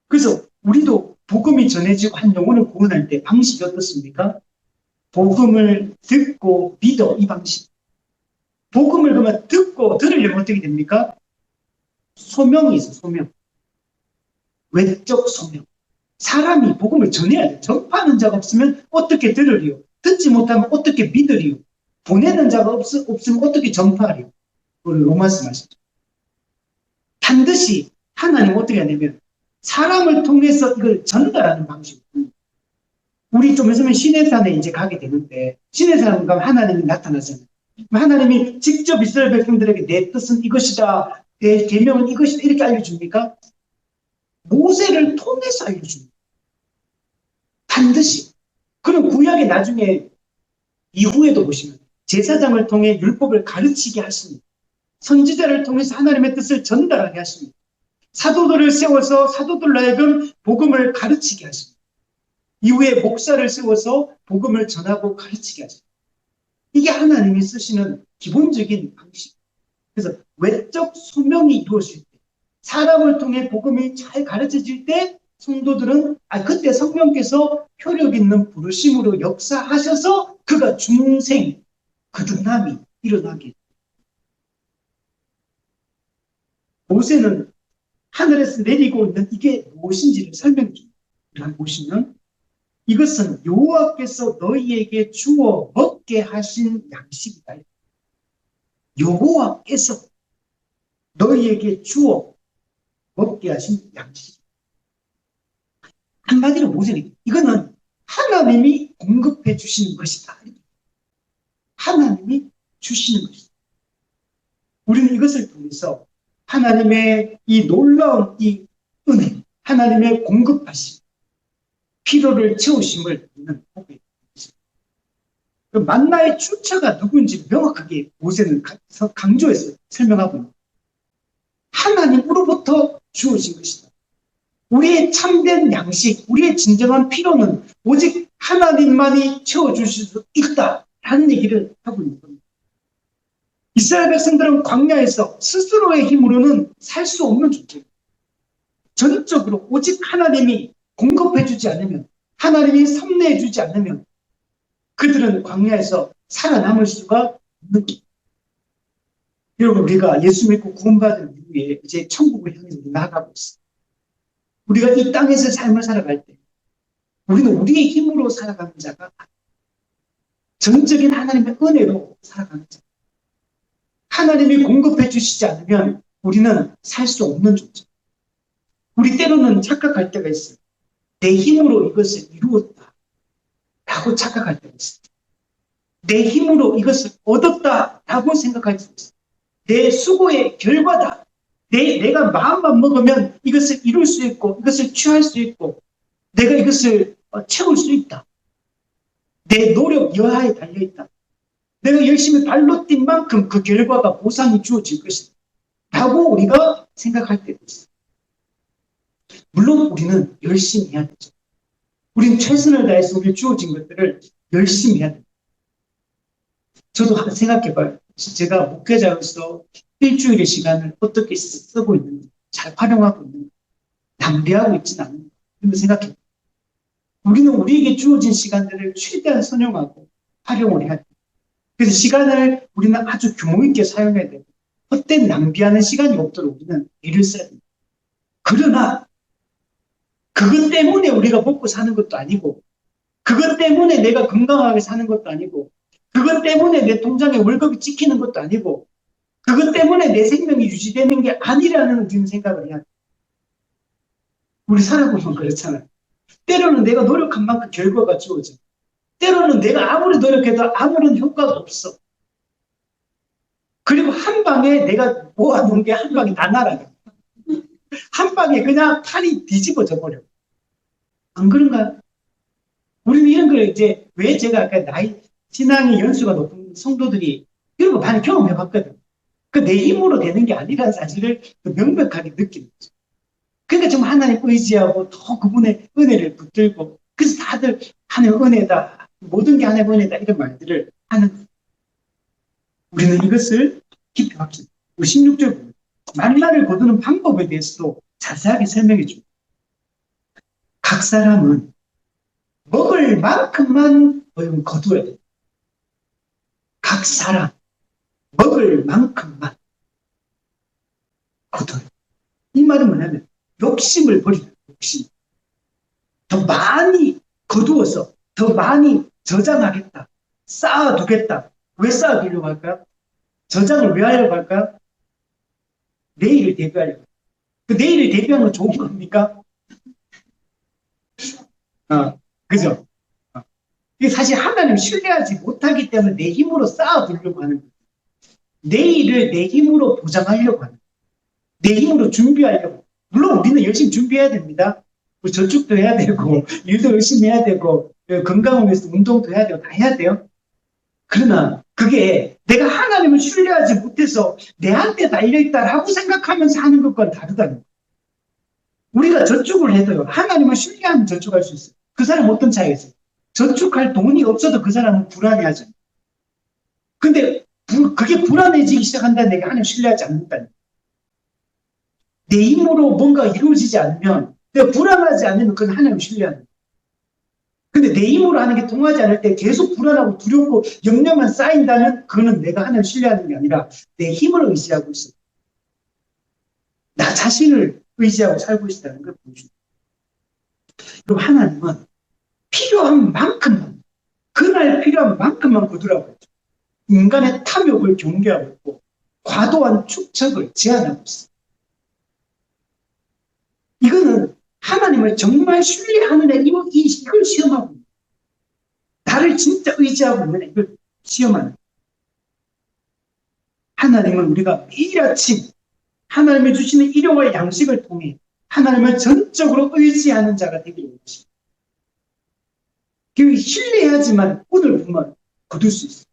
그래서 우리도 복음이 전해지고 한 영혼을 구원할 때 방식이 어떻습니까? 복음을 듣고 믿어 이 방식. 복음을 그러면 듣고 들으려면 어떻게 됩니까? 소명이 있어 소명. 외적 소명. 사람이 복음을 전해야 돼. 전파하는 자가 없으면 어떻게 들으리요? 듣지 못하면 어떻게 믿으리요? 보내는 자가 없으면 어떻게 전파하리요? 그걸 로마서 말씀이죠. 반드시 하나님 어떻게 하냐면 사람을 통해서 이걸 전달하는 방식입니다. 우리 좀 있으면 시내산에 이제 가게 되는데 시내산 가면 하나님이 나타나잖아요. 하나님이 직접 이스라엘 백성들에게 내 뜻은 이것이다. 내 계명은 이것이다. 이렇게 알려줍니까? 모세를 통해서 알려줍니다. 반드시. 그럼 구약에 나중에 이후에도 보시면 제사장을 통해 율법을 가르치게 하십니다. 선지자를 통해서 하나님의 뜻을 전달하게 하십니다. 사도들을 세워서 사도들로 하여금 복음을 가르치게 하십니다. 이후에 목사를 세워서 복음을 전하고 가르치게 하십니다. 이게 하나님이 쓰시는 기본적인 방식. 그래서 외적 소명이 이루어질 때, 사람을 통해 복음이 잘 가르쳐질 때 성도들은 그때 성령께서 효력 있는 부르심으로 역사하셔서 그가 중생, 거듭남이 일어나게. 모세는 하늘에서 내리고 있는 이게 무엇인지를 설명해 줍니다. 보시면 이것은 여호와께서 너희에게 주어 먹게 하신 양식이다. 여호와께서 너희에게 주어 먹게 하신 양식. 한마디로 모세는 이거는 하나님이 공급해 주시는 것이다. 하나님이 주시는 것이다. 우리는 이것을 통해서 하나님의 이 놀라운 이 은혜, 하나님의 공급하심, 필요를 채우심을 우리는 보게 됩니다. 그 만나의 출처가 누구인지 명확하게 모세는 강조해서 설명하고 있습니다. 하나님으로부터 주어진 것이다. 우리의 참된 양식, 우리의 진정한 필요는 오직 하나님만이 채워주실 수 있다라는 얘기를 하고 있는 겁니다. 이스라엘 백성들은 광야에서 스스로의 힘으로는 살 수 없는 존재입니다. 전적으로 오직 하나님이 공급해주지 않으면, 하나님이 섭리해주지 않으면 그들은 광야에서 살아남을 수가 없는 겁니다. 여러분, 우리가 예수 믿고 구원받은 이후에 이제 천국을 향해 나아가고 있습니다. 우리가 이 땅에서 삶을 살아갈 때 우리는 우리의 힘으로 살아가는 자가 전적인 하나님의 은혜로 살아가는 자. 하나님이 공급해 주시지 않으면 우리는 살 수 없는 존재. 우리 때로는 착각할 때가 있어요. 내 힘으로 이것을 이루었다 라고 착각할 때가 있어요. 내 힘으로 이것을 얻었다 라고 생각할 때가 있어요. 내 수고의 결과다. 내가 마음만 먹으면 이것을 이룰 수 있고 이것을 취할 수 있고 내가 이것을 채울 수 있다. 내 노력 여하에 달려있다. 내가 열심히 발로 뛴 만큼 그 결과가 보상이 주어질 것이다. 라고 우리가 생각할 때도 있어요. 물론 우리는 열심히 해야 되죠. 우리는 최선을 다해서 우리 주어진 것들을 열심히 해야 됩니다. 저도 생각해봐요. 제가 목회자로서 일주일의 시간을 어떻게 쓰고 있는지, 잘 활용하고 있는지, 낭비하고 있지는 않는가. 이런 생각해봐요. 우리는 우리에게 주어진 시간들을 최대한 선용하고 활용을 해야 돼요. 그래서 시간을 우리는 아주 규모 있게 사용해야 되고 헛된 낭비하는 시간이 없도록 우리는 애를 써야 됩니다. 그러나 그것 때문에 우리가 먹고 사는 것도 아니고 그것 때문에 내가 건강하게 사는 것도 아니고 그것 때문에 내 통장에 월급이 찍히는 것도 아니고 그것 때문에 내 생명이 유지되는 게 아니라는 우리는 생각을 해야 돼요. 우리 살아보면 그렇잖아요. 때로는 내가 노력한 만큼 결과가 주어져. 때로는 내가 아무리 노력해도 아무런 효과가 없어. 그리고 한 방에 내가 모아놓은 게 한 방에 다 날아가. 한 방에 그냥 판이 뒤집어져 버려. 안 그런가요? 우리는 이런 걸 이제 왜 제가 아까 신앙의 연수가 높은 성도들이 이런 거 많이 경험해 봤거든. 그 내 힘으로 되는 게 아니라는 사실을 명백하게 느끼는 거죠. 그러니까 좀 하나님 의지하고 더 그분의 은혜를 붙들고 그래서 다들 하나님 은혜다. 모든 게 하나님 은혜다. 이런 말들을 하는 거예요. 우리는 이것을 깊이 확신합니다. 16절 보면 만나를 거두는 방법에 대해서도 자세하게 설명해 줍니다. 각 사람은 먹을 만큼만 거두어야 돼요. 각 사람 먹을 만큼만 거둬요. 이 말은 뭐냐면 욕심을 버리는 욕심. 더 많이 거두어서 더 많이 저장하겠다. 쌓아두겠다. 왜 쌓아두려고 할까요? 저장을 왜 하려고 할까요? 내일을 대비하려고. 그 내일을 대비하는 건 좋은 겁니까? 그죠? 이게 사실 하나님 신뢰하지 못하기 때문에 내 힘으로 쌓아두려고 하는 거예요. 내일을 내 힘으로 보장하려고 하는 거예요. 내 힘으로 준비하려고. 물론 우리는 열심히 준비해야 됩니다. 저축도 해야 되고 일도 열심히 해야 되고 건강을 위해서 운동도 해야 되고 다 해야 돼요. 그러나 그게 내가 하나님을 신뢰하지 못해서 내한테 달려있다라고 생각하면서 하는 것과는 다르다는 거예요. 우리가 저축을 해도요, 하나님을 신뢰하면 저축할 수 있어요. 그 사람 어떤 차이가 있어요? 저축할 돈이 없어도 그 사람은 불안해하잖아요. 근데 그게 불안해지기 시작한다. 내가 하나님 신뢰하지 않는다는 거예요. 내 힘으로 뭔가 이루어지지 않으면 내가 불안하지 않으면 그건 하나님을 신뢰하는 거예요. 근데 내 힘으로 하는 게 통하지 않을 때 계속 불안하고 두렵고 염려만 쌓인다면 그거는 내가 하나님을 신뢰하는 게 아니라 내 힘을 의지하고 있어. 나 자신을 의지하고 살고 있다는 걸 보여줍니다. 그리고 하나님은 필요한 만큼만, 그날 필요한 만큼만 거두라고 했죠. 인간의 탐욕을 경계하고 있고 과도한 축척을 제한하고 있어요. 이거는 하나님을 정말 신뢰하는 애, 이걸 시험하고 있는, 나를 진짜 의지하고 있는 애, 이걸 시험하는. 하나님은 우리가 매일 아침 하나님이 주시는 일용할 양식을 통해 하나님을 전적으로 의지하는 자가 되기를 원하십니다. 그 신뢰해야지만 오늘 보면 거둘 수 있어요.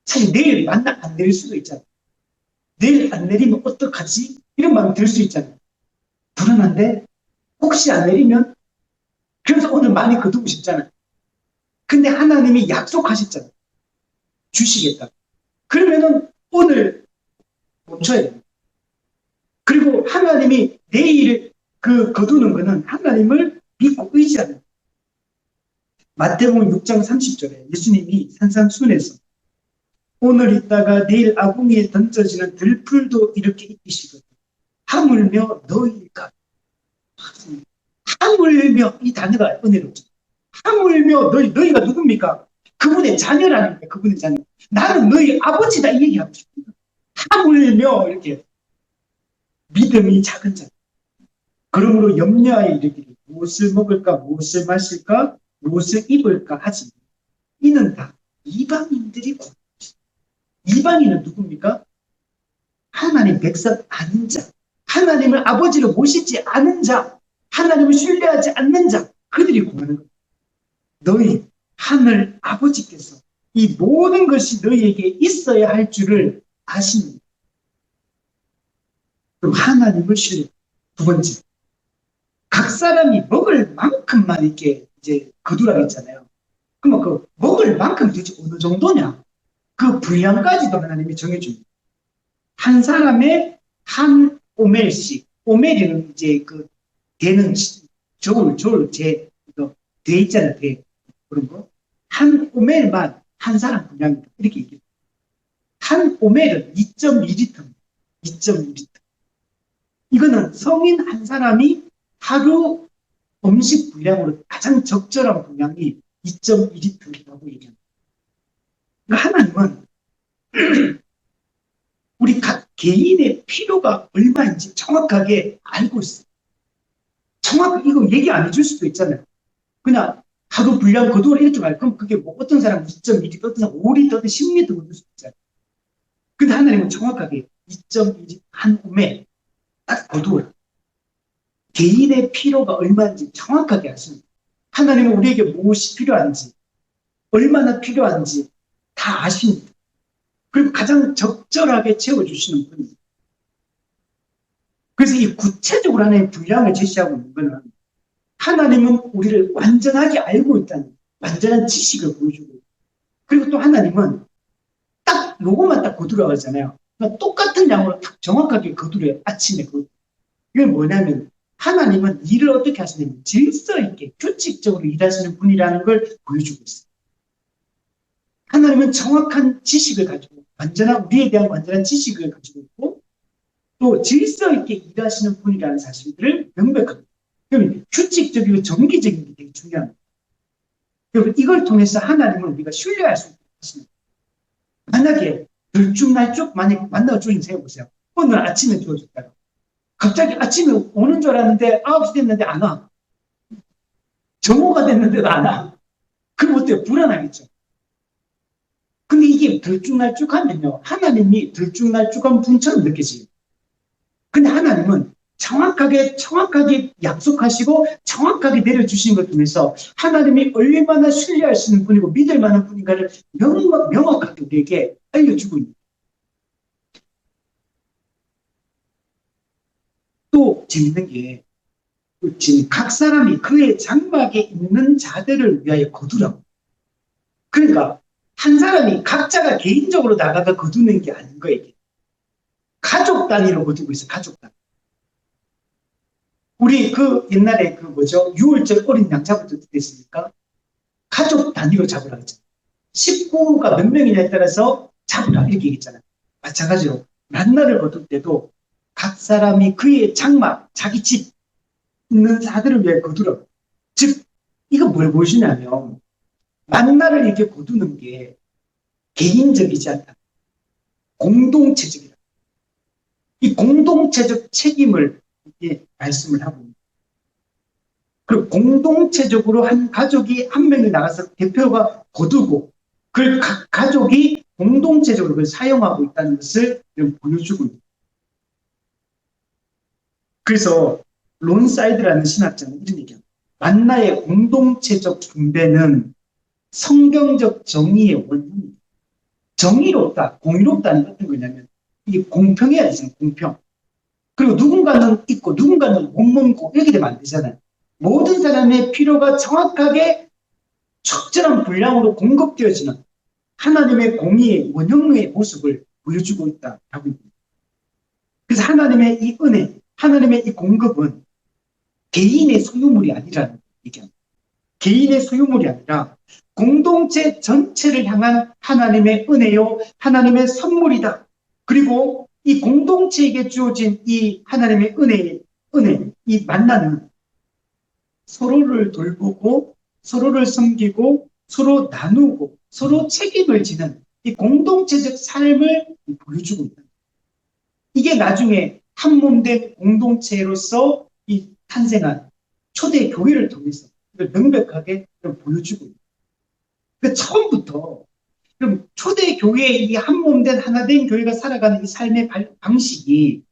사실 내일 만나 안 내릴 수도 있잖아요. 내일 안 내리면 어떡하지? 이런 마음이 들 수 있잖아요. 불안한데 혹시 안 내리면, 그래서 오늘 많이 거두고 싶잖아요. 근데 하나님이 약속하셨잖아요. 주시겠다. 그러면은 오늘 멈춰야 돼요. 그리고 하나님이 내일 거두는 거는 하나님을 믿고 의지하는 거예요. 마태복음 6장 30절에 예수님이 산상순에서 오늘 있다가 내일 아궁이에 던져지는 들풀도 이렇게 입히시거든. 하물며 너희가, 하물며, 이 단어가 은혜롭죠. 하물며 너희가 누굽니까? 그분의 자녀라는 거예요. 그분의 자녀. 나는 너희 아버지다 이 얘기하고 싶습니다. 하물며 이렇게 믿음이 작은 자. 그러므로 염려하여 이르기를 무엇을 먹을까, 무엇을 마실까, 무엇을 입을까 하지. 이는 다 이방인들이 구하는 것이다. 이방인은 누굽니까? 하나님 백성 아닌 자, 하나님을 아버지로 모시지 않은 자, 하나님을 신뢰하지 않는 자, 그들이 구하는 것. 너희 하늘 아버지께서 이 모든 것이 너희에게 있어야 할 줄을 아십니다. 그럼 하나님을 신뢰. 두 번째, 각 사람이 먹을 만큼만 이렇게 이제 거두라고 했잖아요. 그러면 그 먹을 만큼 도대체 어느 정도냐? 그 분량까지도 하나님이 정해줍니다. 한 사람의 한 오멜씩, 오멜이는 이제 그 대는 제, 대 있잖아요, 대. 그런 거. 한 오멜만 한 사람 분량이다. 이렇게 얘기해요. 한 오멜은 2.2리터. 2.2리터. 이거는 성인 한 사람이 하루 음식 분량으로 가장 적절한 분량이 2.2리터라고 얘기합니다. 그러니까 하나님은 우리 각 개인의 필요가 얼마인지 정확하게 알고 있어요. 정확하게 이거 얘기 안 해줄 수도 있잖아요. 그냥 하루 분량 거두어라 이렇게 말, 그럼 그게 뭐 어떤 사람은 2.2리터, 어떤 사람은 5리터, 10리터 거둘 수 있잖아요. 근데 하나님은 정확하게 2.2리터 한 몸에 딱 거두어라. 개인의 필요가 얼마인지 정확하게 아십니다. 하나님은 우리에게 무엇이 필요한지, 얼마나 필요한지 다 아십니다. 그리고 가장 적절하게 채워주시는 분입니다. 그래서 이 구체적으로 하나님의 분량을 제시하고 있는 것은 하나님은 우리를 완전하게 알고 있다는 완전한 지식을 보여주고, 그리고 또 하나님은 딱 요것만 딱 거두라고 하잖아요. 그러니까 똑같은 양으로 딱 정확하게 거두래요. 아침에 거두. 이건 뭐냐면 하나님은 일을 어떻게 하시냐면 질서 있게 규칙적으로 일하시는 분이라는 걸 보여주고 있어요. 하나님은 정확한 지식을 가지고 우리에 대한 완전한 지식을 가지고 있고 또 질서 있게 일하시는 분이라는 사실들을 명백합니다. 그러면 규칙적이고 정기적인 게 되게 중요합니다. 그리고 이걸 통해서 하나님을 우리가 신뢰할 수 있습니다. 만약에 들쭉날쭉 만약에 만나고 주님 생각해보세요. 오늘 아침에 주어졌다가 갑자기 아침에 오는 줄 알았는데 9시 됐는데 안 와. 정오가 됐는데도 안 와. 그럼 어때요? 불안하겠죠. 근데 이게 들쭉날쭉하면요. 하나님이 들쭉날쭉한 분처럼 느껴져요. 근데 하나님은 정확하게 약속하시고 정확하게 내려주신 것 통해서 하나님이 얼마나 신뢰할 수 있는 분이고 믿을 만한 분인가를 명확하게 우리에게 알려주고 있는. 또 재밌는 게 지금 각 사람이 그의 장막에 있는 자들을 위하여 거두라고. 그러니까 한 사람이 각자가 개인적으로 나가가 거두는 게 아닌 거예요. 가족 단위로 거두고 있어. 가족 단위. 우리 그 옛날에 그 뭐죠? 6월절 어린 양 잡을 때 됐습니까? 가족 단위로 잡으라 했잖아요. 식구가 몇 명이냐에 따라서 잡으라 이렇게 얘기했잖아요. 마찬가지로 만나를 거둘 때도 각 사람이 그의 장막, 자기 집 있는 자들을 위해 거두라. 즉 이거 뭘 보여주냐면 만나를 이렇게 거두는 게 개인적이지 않다. 공동체적이다. 이 공동체적 책임을 이렇게 말씀을 하고 있습니다. 그 공동체적으로 한 가족이 한 명이 나가서 대표가 거두고 그 각 가족이 공동체적으로 그걸 사용하고 있다는 것을 보여주고 있습니다. 그래서 론사이드라는 신학자는 이런 얘기합니다. 만나의 공동체적 분배는 성경적 정의의 원흉입니다. 정의롭다, 공의롭다는 어떤 거냐면 이게 공평해야 되잖아요. 공평. 그리고 누군가는 있고 누군가는 못 먹고 이렇게 되면 안 되잖아요. 모든 사람의 필요가 정확하게 적절한 분량으로 공급되어지는 하나님의 공의의 원형의 모습을 보여주고 있다라고 합니다. 그래서 하나님의 이 은혜, 하나님의 이 공급은 개인의 소유물이 아니라는 얘기합니다. 개인의 소유물이 아니라 공동체 전체를 향한 하나님의 은혜요, 하나님의 선물이다. 그리고 이 공동체에게 주어진 이 하나님의 은혜, 이 만나는 서로를 돌보고, 서로를 섬기고, 서로 나누고, 서로 책임을 지는 이 공동체적 삶을 보여주고 있다. 이게 나중에 한 몸된 공동체로서 이 탄생한 초대 교회를 통해서 이걸 명백하게 보여주고 있다. 그 처음부터 그럼 초대 교회의 이 한 몸된 하나된 교회가 살아가는 이 삶의 방식이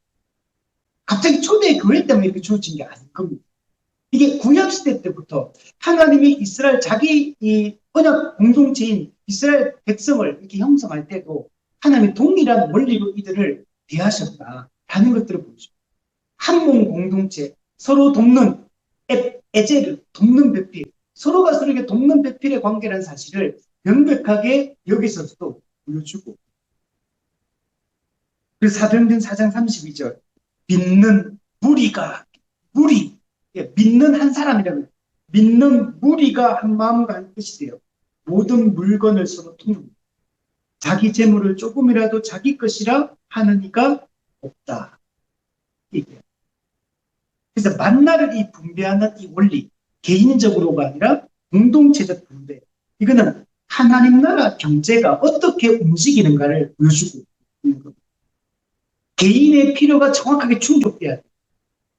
갑자기 초대 교회 때문에 이렇게 주어진 게 아닐 겁니다. 이게 구약시대 때부터 하나님이 이스라엘 자기 이 언약 공동체인 이스라엘 백성을 이렇게 형성할 때도 하나님이 동일한 원리로 이들을 대하셨다라는 것들을 보여줍니다. 한 몸 공동체, 서로 돕는 에제르, 돕는 배필, 서로가 서로에게 돕는 배필의 관계라는 사실을 명백하게 여기서도 보여주고. 그래서 사도행전 4장 32절 믿는 무리, 믿는 한 사람이라면 믿는 무리가 한 마음과 한 뜻이 되어 모든 물건을 서로 통합니다. 자기 재물을 조금이라도 자기 것이라 하는 이가 없다. 그래서 만나를 이 분배하는 이 원리, 개인적으로가 아니라 공동체적 분배. 이거는 하나님 나라 경제가 어떻게 움직이는가를 보여주고 있는 겁니다. 개인의 필요가 정확하게 충족돼야 돼.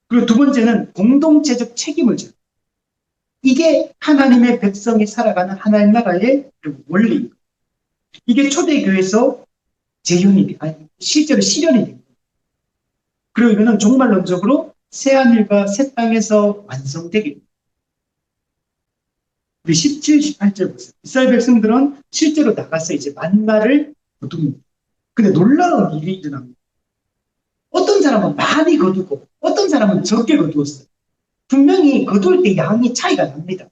그리고 두 번째는 공동체적 책임을 져. 이게 하나님의 백성이 살아가는 하나님 나라의 원리입니다. 이게 초대교회에서 재현이, 아니, 실제로 실현이 됩니다. 그리고 이거는 종말론적으로 새하늘과 새 땅에서 완성되게 됩니다. 우리 17, 18절 보세요. 이스라엘 백성들은 실제로 나가서 이제 만나를 거둡니다. 근데 놀라운 일이 일어납니다. 어떤 사람은 많이 거두고 어떤 사람은 적게 거두었어요. 분명히 거둘 때 양이 차이가 납니다.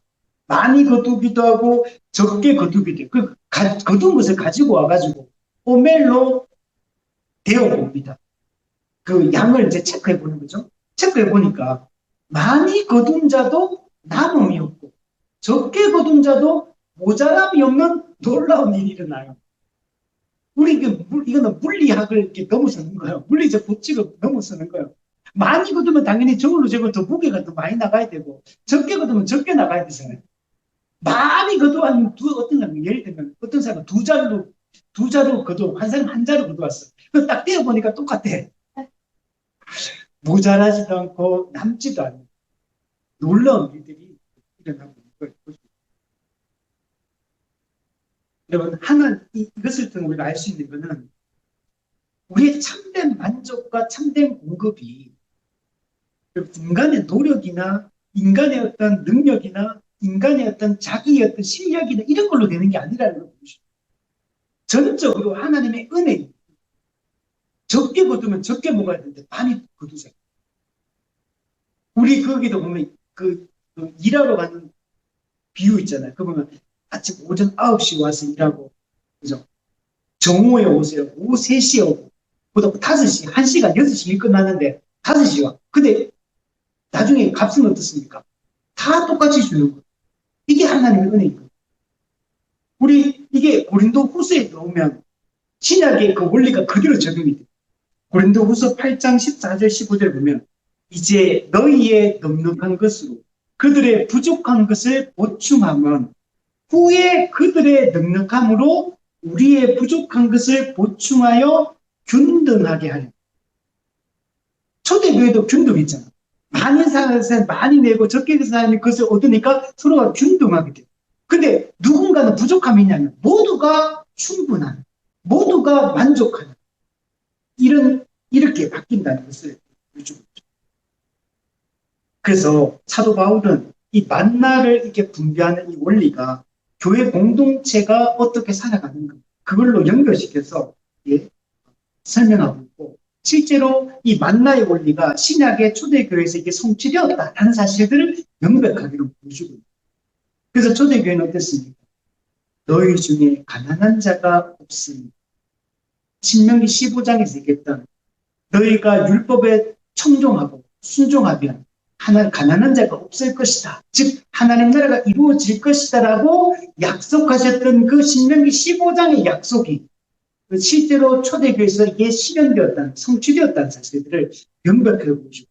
많이 거두기도 하고 적게 거두기도 해요. 그 거둔 것을 가지고 와가지고 오멜로 데워 봅니다. 그 양을 이제 체크해 보는 거죠. 체크해 보니까 많이 거둔 자도 남음이 없고 적게 거둔 자도 모자람이 없는 놀라운 일이 일어나요. 우리 이거는 물리학을 이렇게 넘어서는 거예요. 물리적 법칙을 넘어서는 거예요. 많이 거두면 당연히 저걸로 저걸 더 무게가 더 많이 나가야 되고 적게 거두면 적게 나가야 되잖아요. 많이 거두한 어떤 사람 예를 들면 어떤 사람은 두 자루 거두 한 사람 한 자루 거두었어. 딱 떼어 보니까 똑같아. 모자라지도 않고 남지도 않는 놀라운 일들이 일어나고 있는 거예요. 여러분 이것을 통해 우리가 알 수 있는 것은 우리의 참된 만족과 참된 공급이 인간의 노력이나 인간의 어떤 능력이나 인간의 어떤 자기의 어떤 실력이나 이런 걸로 되는 게 아니라는 걸 보시죠. 전적으로 하나님의 은혜. 적게 거두면 적게 먹어야 되는데 많이 거두세요. 우리 거기도 보면 일하러 가는 비유 있잖아요. 그 보면 아침 오전 9시 와서 일하고, 그죠? 정오에 오세요. 오후 3시에 오고, 보다 5시, 1시간, 6시 일 끝났는데 5시 와. 근데 나중에 값은 어떻습니까? 다 똑같이 주는 거예요. 이게 하나님의 은혜입니다. 우리 이게 고린도 후서에 넣으면 신약의 그 원리가 그대로 적용이 돼요. 고린도 후서 8장 14절 15절 보면 이제 너희의 넉넉한 것으로 그들의 부족한 것을 보충하면 후에 그들의 넉넉함으로 우리의 부족한 것을 보충하여 균등하게 하려. 초대교회도 균등 있잖아. 많이 사는 사람이 많이 내고 적게 사는 사람이 그것을 얻으니까 서로가 균등하게 돼. 근데 누군가는 부족함이 있냐면 모두가 충분한, 모두가 만족하는 이렇게 바뀐다는 것을 요즘. 그래서 사도 바울은 이 만나를 이렇게 분배하는 이 원리가 교회 공동체가 어떻게 살아가는가 그걸로 연결시켜서 예, 설명하고 있고, 실제로 이 만나의 원리가 신약의 초대교회에서 이게 성취되었다는 사실들을 명백하게로 보여주고 있습니다. 그래서 초대교회는 어땠습니까? 너희 중에 가난한 자가 없으니 신명기 15장에서 얘기했던 너희가 율법에 청종하고 순종하면 가난한 자가 없을 것이다. 즉 하나님 나라가 이루어질 것이다라고 약속하셨던 그 신명기 15장의 약속이 실제로 초대교회에서 이게 실현되었다는, 성취되었다는 사실들을 명백하게 보여주고,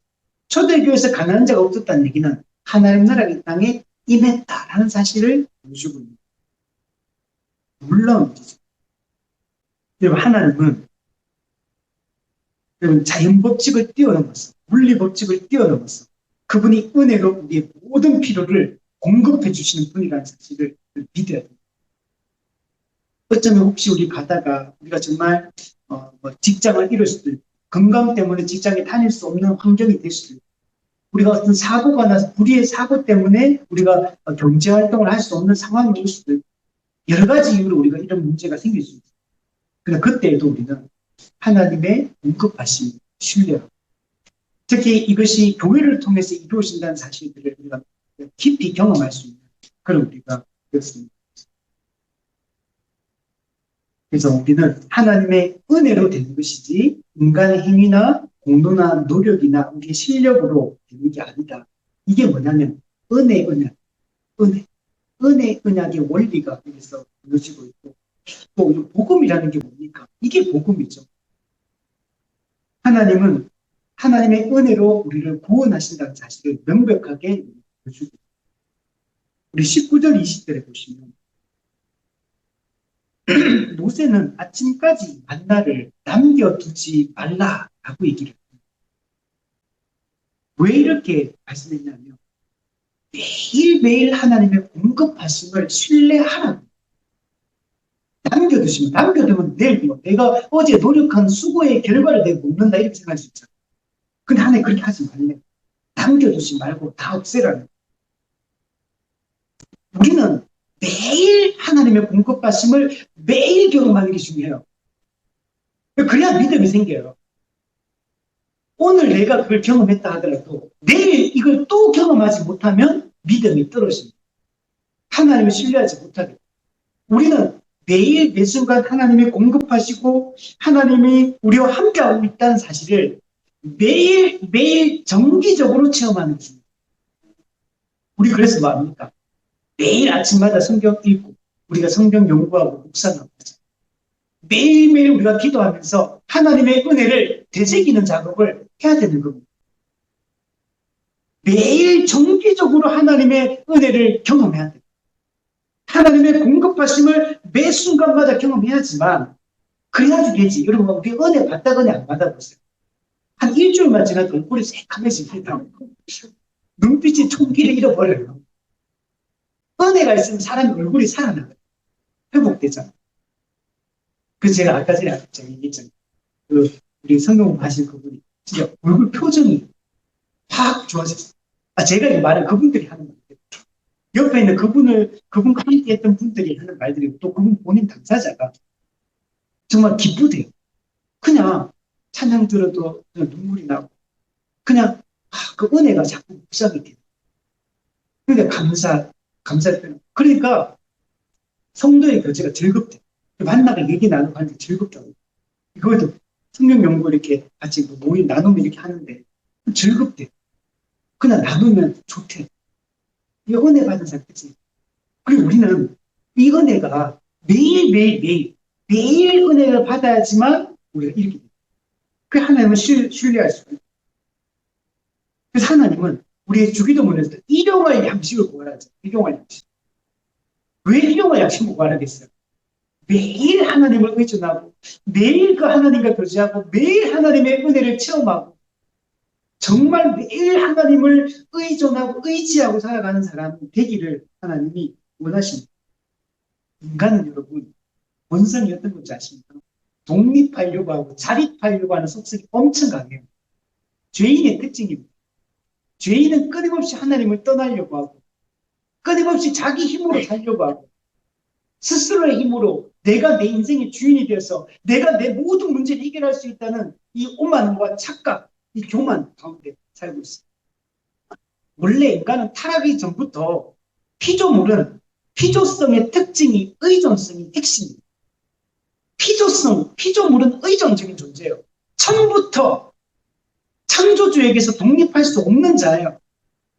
초대교회에서 가난한 자가 없었다는 얘기는 하나님 나라가 이 땅에 임했다라는 사실을 보여주고 있습니다. 물론 하나님은 자연 법칙을 뛰어넘어서, 물리 법칙을 뛰어넘어서 그분이 은혜로 우리의 모든 필요를 공급해 주시는 분이라는 사실을 믿어야 됩니다. 어쩌면 혹시 우리 가다가 우리가 정말 직장을 잃을 수도 있고, 건강 때문에 직장에 다닐 수 없는 환경이 될 수도 있고, 우리가 어떤 사고가 나서 불의의 사고 때문에 우리가 경제 활동을 할 수 없는 상황이 올 수도 있고, 여러 가지 이유로 우리가 이런 문제가 생길 수 있어요. 그러나 그때에도 우리는 하나님의 공급하심을 신뢰하고, 특히 이것이 교회를 통해서 이루어진다는 사실들을 우리가 깊이 경험할 수 있는 그런 우리가 되었습니다. 그래서 우리는 하나님의 은혜로 되는 것이지 인간의 힘이나 공로나 노력이나 우리의 실력으로 되는 게 아니다. 이게 뭐냐면 은혜, 언약의 원리가 여기서 보여지고 있고, 또 복음이라는 게 뭡니까? 이게 복음이죠. 하나님은 하나님의 은혜로 우리를 구원하신다는 사실을 명백하게 보여주고 있습니다. 우리 19절 20절에 보시면 모세는 아침까지 만나를 남겨두지 말라라고 얘기를 합니다. 왜 이렇게 말씀했냐면 매일매일 하나님의 공급하심을 신뢰하라고. 남겨두면 내일 내가 어제 노력한 수고의 결과를 내가 먹는다 이렇게 생각할 수 있잖아. 근데 하나님 그렇게 하지 말래. 남겨두지 말고 다 없애라는. 우리는 매일 하나님의 공급하심을 매일 경험하는 게 중요해요. 그래야 믿음이 생겨요. 오늘 내가 그걸 경험했다 하더라도 내일 이걸 또 경험하지 못하면 믿음이 떨어집니다. 하나님을 신뢰하지 못하게. 우리는 매일 매 순간 하나님이 공급하시고 하나님이 우리와 함께하고 있다는 사실을 매일 정기적으로 체험하는 것입니다. 우리 그래서 뭐 합니까? 매일 아침마다 성경 읽고 우리가 성경 연구하고 묵상하고 매일매일 우리가 기도하면서 하나님의 은혜를 되새기는 작업을 해야 되는 겁니다. 매일 정기적으로 하나님의 은혜를 경험해야 돼요. 하나님의 공급하심을 매 순간마다 경험해야지만 그래야지 되지. 여러분 우리 은혜 받다거나 안 받아보세요. 한 일주일만 지나도 얼굴이 새카매집니다. 눈빛이 총기를 잃어버려요. 은혜가 있으면 사람의 얼굴이 살아나요. 회복되잖아요. 그래서 제가 아까 전에 얘기했잖아요. 우리 성경 하신 그분이 진짜 얼굴 표정이 확 좋아졌어요. 제가 이 말은 그분들이 하는 말이에요. 옆에 있는 그분과 함께 했던 분들이 하는 말들이고, 또 그분 본인 당사자가 정말 기쁘대요. 그냥 찬양 들어도 그냥 눈물이 나고, 그냥, 그 은혜가 자꾸 묵상이 돼요. 그러니까 감사를 표현. 그러니까 성도의 교제가 즐겁대. 만나가 얘기 나누고 하는데 즐겁다고. 그것도 성경 연구 이렇게 같이 모임 나누면 이렇게 하는데 즐겁대. 그냥 나누면 좋대. 이 은혜 받은 사람 그치? 그리고 우리는 이 은혜가 매일 은혜를 받아야지만 우리가 이렇게 돼. 그 하나님은 신뢰할 수가 있어요. 그래서 하나님은 우리의 주기도문에서 일용할 양식을 구하라죠. 일용할 양식. 왜 일용할 양식을 구하라겠어요? 매일 하나님을 의존하고 매일 그 하나님과 교제하고 매일 하나님의 은혜를 체험하고 정말 매일 하나님을 의존하고 의지하고 살아가는 사람 되기를 하나님이 원하십니다. 인간은 여러분 본성이 어떤 건지 아십니까? 독립하려고 하고 자립하려고 하는 속성이 엄청 강해요. 죄인의 특징입니다. 죄인은 끊임없이 하나님을 떠나려고 하고 끊임없이 자기 힘으로 살려고 하고 스스로의 힘으로 내가 내 인생의 주인이 되어서 내가 내 모든 문제를 해결할 수 있다는 이 오만과 착각, 이 교만 가운데 살고 있습니다. 원래 인간은 타락하기 전부터 피조성의 특징이 의존성이 핵심입니다. 피조물은 의존적인 존재예요. 처음부터 창조주에게서 독립할 수 없는 자예요.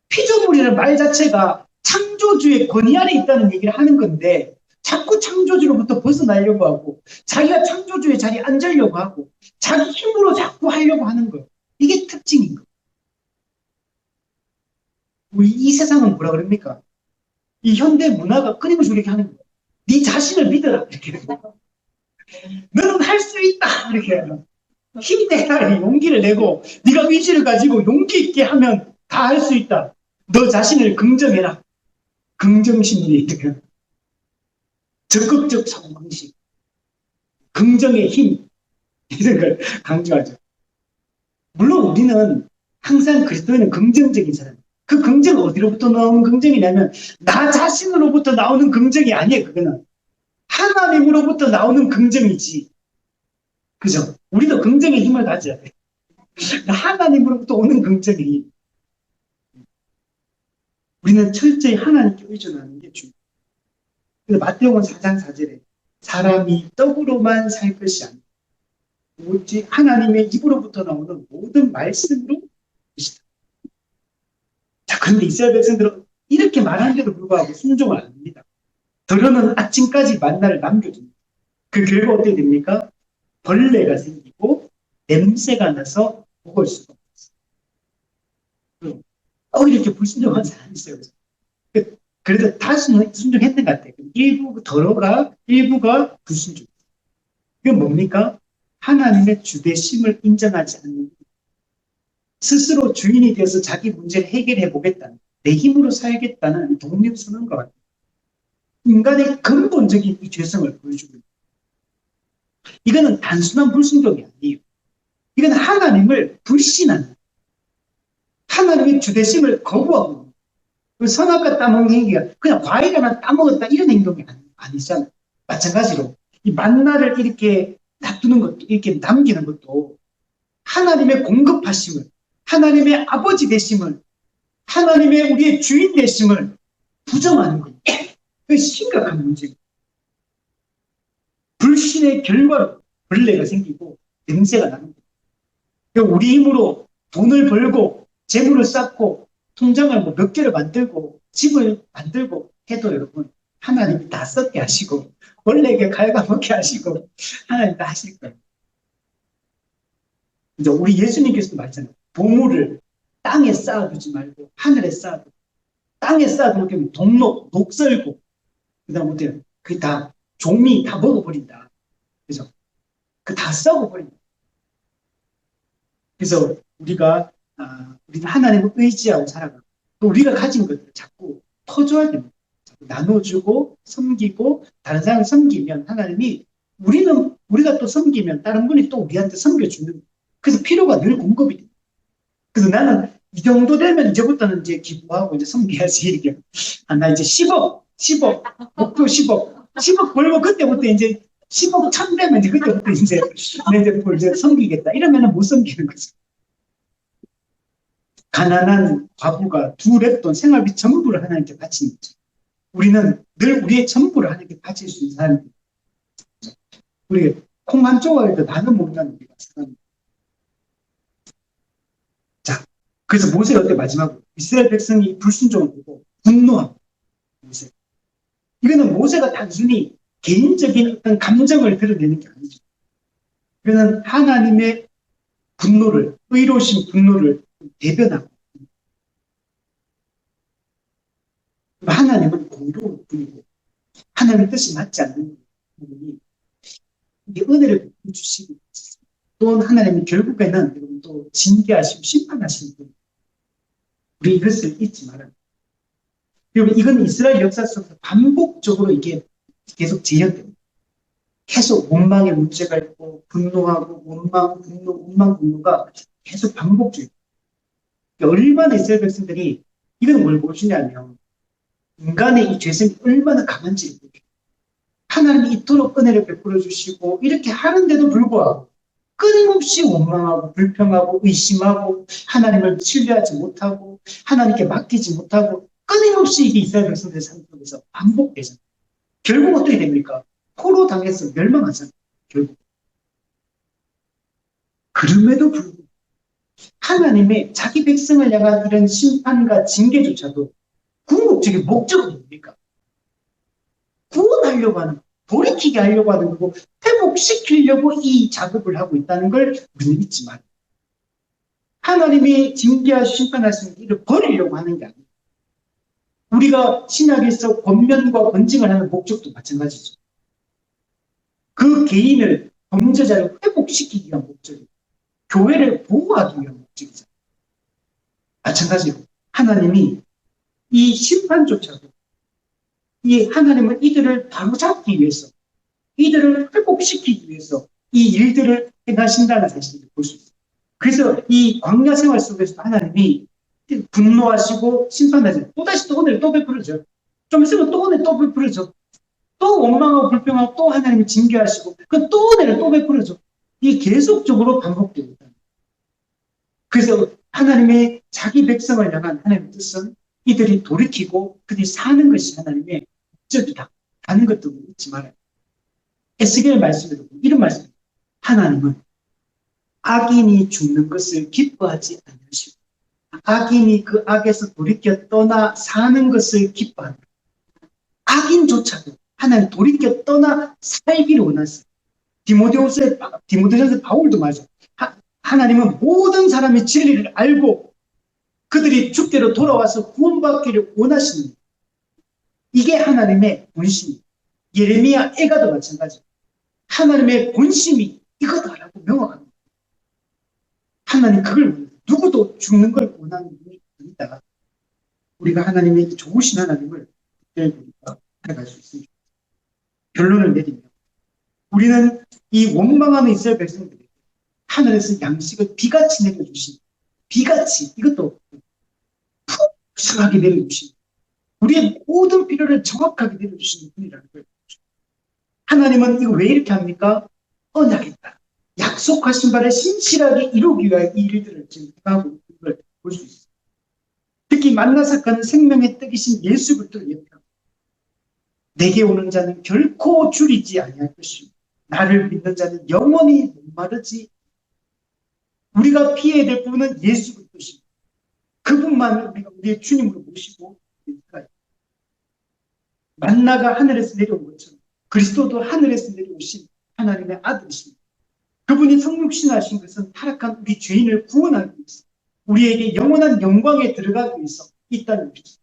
피조물이라는 말 자체가 창조주의 권위 아래 있다는 얘기를 하는 건데 자꾸 창조주로부터 벗어나려고 하고 자기가 창조주의 자리에 앉으려고 하고 자기 힘으로 자꾸 하려고 하는 거예요. 이게 특징인 거예요. 우리 이 세상은 뭐라 그럽니까? 이 현대 문화가 끊임없이 이렇게 하는 거예요. 네 자신을 믿어라 이렇게. 너는 할 수 있다 이렇게. 힘내라 용기를 내고 네가 의지를 가지고 용기 있게 하면 다 할 수 있다. 너 자신을 긍정해라. 긍정심리, 적극적 사고방식, 긍정의 힘 이런 걸 강조하죠. 물론 우리는 항상 그리스도인은 긍정적인 사람. 그 긍정은 어디로부터 나오는 긍정이냐면 나 자신으로부터 나오는 긍정이 아니에요. 그거는 하나님으로부터 나오는 긍정이지. 그죠? 우리도 긍정의 힘을 가져야 돼. 하나님으로부터 오는 긍정의 힘. 우리는 철저히 하나님께 의존하는 게 중요해요. 그래서 마태복음 4장 4절에 사람이 떡으로만 살 것이 아니라 오직 하나님의 입으로부터 나오는 모든 말씀으로 것이다. 자, 그런데 이스라엘 백성들은 이렇게 말하는데도 불구하고 순종을 안 합니다. 더러는 아침까지 만나를 남겨줍니다. 그 결과 어떻게 됩니까? 벌레가 생기고 냄새가 나서 먹을 수가 없어요. 이렇게 불순종한 사람이 있어요. 그래도 다 순종했던 것 같아요. 일부가 불순종. 그건 뭡니까? 하나님의 주대심을 인정하지 않는 스스로 주인이 되어서 자기 문제를 해결해 보겠다는 내 힘으로 살겠다는 독립선언과 같아요. 인간의 근본적인 이 죄성을 보여주고 있습니다. 이거는 단순한 불순종이 아니에요. 이건 하나님을 불신하는 하나님의 주대심을 거부하고 선악과 따먹는 행위가 그냥 과일 하나 따먹었다 이런 행동이 아니잖아요. 마찬가지로 이 만나를 이렇게 놔두는 것도 이렇게 남기는 것도 하나님의 공급하심을 하나님의 아버지 되심을 하나님의 우리의 주인 되심을 부정하는 거예요. 그 심각한 문제입니다. 불신의 결과로 벌레가 생기고 냄새가 나는 거예요. 우리 힘으로 돈을 벌고 재물을 쌓고 통장을 몇 개를 만들고 집을 만들고 해도 여러분 하나님이 다 썩게 하시고 벌레에게 갉아먹게 하시고 하나님 다 하실 거예요. 이제 우리 예수님께서도 말했잖아요. 보물을 땅에 쌓아두지 말고 하늘에 쌓아두고 땅에 쌓아두면 녹슬고 그다음 어때요? 그게 다 종이 다 먹어버린다. 그죠? 그 다 썩어버린다. 그래서 우리는 하나님을 의지하고 살아가고 또 우리가 가진 것들 자꾸 터줘야 됩니다. 자꾸 나눠주고 섬기고 다른 사람을 섬기면 하나님이 우리가 또 섬기면 다른 분이 또 우리한테 섬겨주는 그래서 필요가 늘 공급이 됩니다. 그래서 나는 이 정도 되면 이제부터는 이제 기부하고 이제 섬겨야지 이렇게. 아, 나 이제 10억, 목표 10억 벌고 그때부터 이제 10억 천 되면 이제 그때부터 이제 내 이제 섬기겠다. 이러면은 못 섬기는 거죠. 가난한 과부가 두 랩돈 생활비 전부를 하나님께 바치는 거죠. 우리는 늘 우리의 전부를 하나님께 바칠 수 있는 사람입니다. 우리 콩 한 조각에도 나눠 먹는 우리가 사람. 자, 그래서 모세가 어때 마지막으로 이스라엘 백성이 불순종을 보고 분노하고 모세. 이거는 모세가 단순히 개인적인 어떤 감정을 드러내는 게 아니죠. 이거는 하나님의 분노를, 의로우신 분노를 대변하고, 하나님은 공의로운 분이고 하나님의 뜻이 맞지 않는 부분이 이게 은혜를 주시고, 또 하나님이 결국에는 또 징계하시고 심판하시는 분. 우리 이것을 잊지 말아요. 그리고 이건 이스라엘 역사 속에서 반복적으로 이게 계속 재현됩니다. 계속 원망의 문제가 있고 분노하고 원망, 분노, 원망, 분노가 계속 반복적이에요. 얼마나 이스라엘 백성들이 이건 뭘 보시냐면 인간의 이 죄성이 얼마나 강한지를 보여요. 하나님이 이토록 은혜를 베풀어 주시고 이렇게 하는데도 불구하고 끊임없이 원망하고 불평하고 의심하고 하나님을 신뢰하지 못하고 하나님께 맡기지 못하고 끊임없이 이게 이스라엘 백성들의 삶 속에서 반복되잖아요. 결국 어떻게 됩니까? 포로 당해서 멸망하잖아요. 결국. 그럼에도 불구하고 하나님의 자기 백성을 향한 이런 심판과 징계조차도 궁극적인 목적은 뭡니까? 구원하려고 하는, 돌이키게 하려고 하는 거고 회복시키려고 이 작업을 하고 있다는 걸 우리는 잊지 말아요. 하나님이 징계하시고 심판하시는 일을 버리려고 하는 게 아니에요. 우리가 신약에서 권면과 권징을 하는 목적도 마찬가지죠. 그 개인을 범죄자를 회복시키기 위한 목적이에요. 교회를 보호하기 위한 목적이죠. 마찬가지로 하나님이 이 심판조차도 이 하나님은 이들을 바로잡기 위해서 이들을 회복시키기 위해서 이 일들을 행하신다는 사실을 볼 수 있어요. 그래서 이 광야 생활 속에서 하나님이 분노하시고 심판하시고 또다시 또 오늘 또 베풀어져. 좀 있으면 또 오늘 또 베풀어져. 또 원망하고 불평하고 또 하나님이 징계하시고 또 오늘은 또 베풀어져. 이게 계속적으로 반복되고 있다. 그래서 하나님의 자기 백성을 향한 하나님의 뜻은 이들이 돌이키고 그들이 사는 것이 하나님의 목적이다 하는 것도 잊지 말아요. 에스겔 말씀에도 이런 말씀. 하나님은 악인이 죽는 것을 기뻐하지 않으시고 악인이 그 악에서 돌이켜 떠나 사는 것을 기뻐한다. 악인조차도 하나님 돌이켜 떠나 살기를 원하세요. 디모데전서 바울도 말이죠. 하나님은 모든 사람의 진리를 알고 그들이 주께로 돌아와서 구원받기를 원하시는 거예요. 이게 하나님의 본심이에요. 예레미야 애가도 마찬가지예요. 하나님의 본심이 이거다라고 명확합니다. 하나님 그걸 누구도 죽는 걸 원하는 분이 아니다. 우리가 하나님의 좋으신 하나님을 알아갈 수 있습니다. 결론을 내리면 우리는 이 원망하는 이스라엘 백성들이 하늘에서 양식을 비같이 내려주신 비같이 이것도 푹하게 내려주신 우리의 모든 필요를 정확하게 내려주시는 분이라는 거예요. 하나님은 이거 왜 이렇게 합니까? 언약했다. 약속하신 바를 신실하게 이루기 위한 이 일들을 지금 하고 있는 걸 볼 수 있습니다. 특히 만나 사건은 생명의 떡이신 예수 그리스도를 예표합니다. 내게 오는 자는 결코 줄이지 아니할 것이고 나를 믿는 자는 영원히 목마르지. 우리가 피해야 될 부분은 예수 그리스도십니다. 그분만을 우리가 우리의 주님으로 모시고 만나가 하늘에서 내려온 것처럼 그리스도도 하늘에서 내려오신 하나님의 아들이십니다. 그분이 성육신하신 것은 타락한 우리 죄인을 구원하기 위해서 우리에게 영원한 영광에 들어가기 위해서 있다는 것입니다.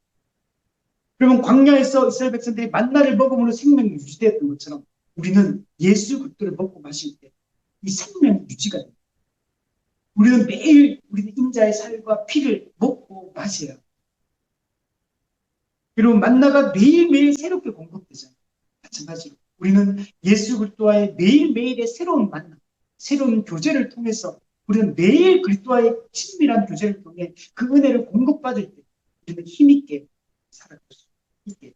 그러면 광야에서 이스라엘 백성들이 만나를 먹음으로 생명이 유지되었던 것처럼 우리는 예수 그리스도를 먹고 마실 때 이 생명이 유지가 됩니다. 우리는 매일 우리는 인자의 살과 피를 먹고 마셔야 합니다. 그리고 만나가 매일매일 새롭게 공급되잖아요. 마찬가지로 우리는 예수 그리스도와의 매일매일의 새로운 만남, 새로운 교제를 통해서 우리는 매일 그리스도와의 친밀한 교제를 통해 그 은혜를 공급받을 때 우리는 힘있게 살아갈 수 있게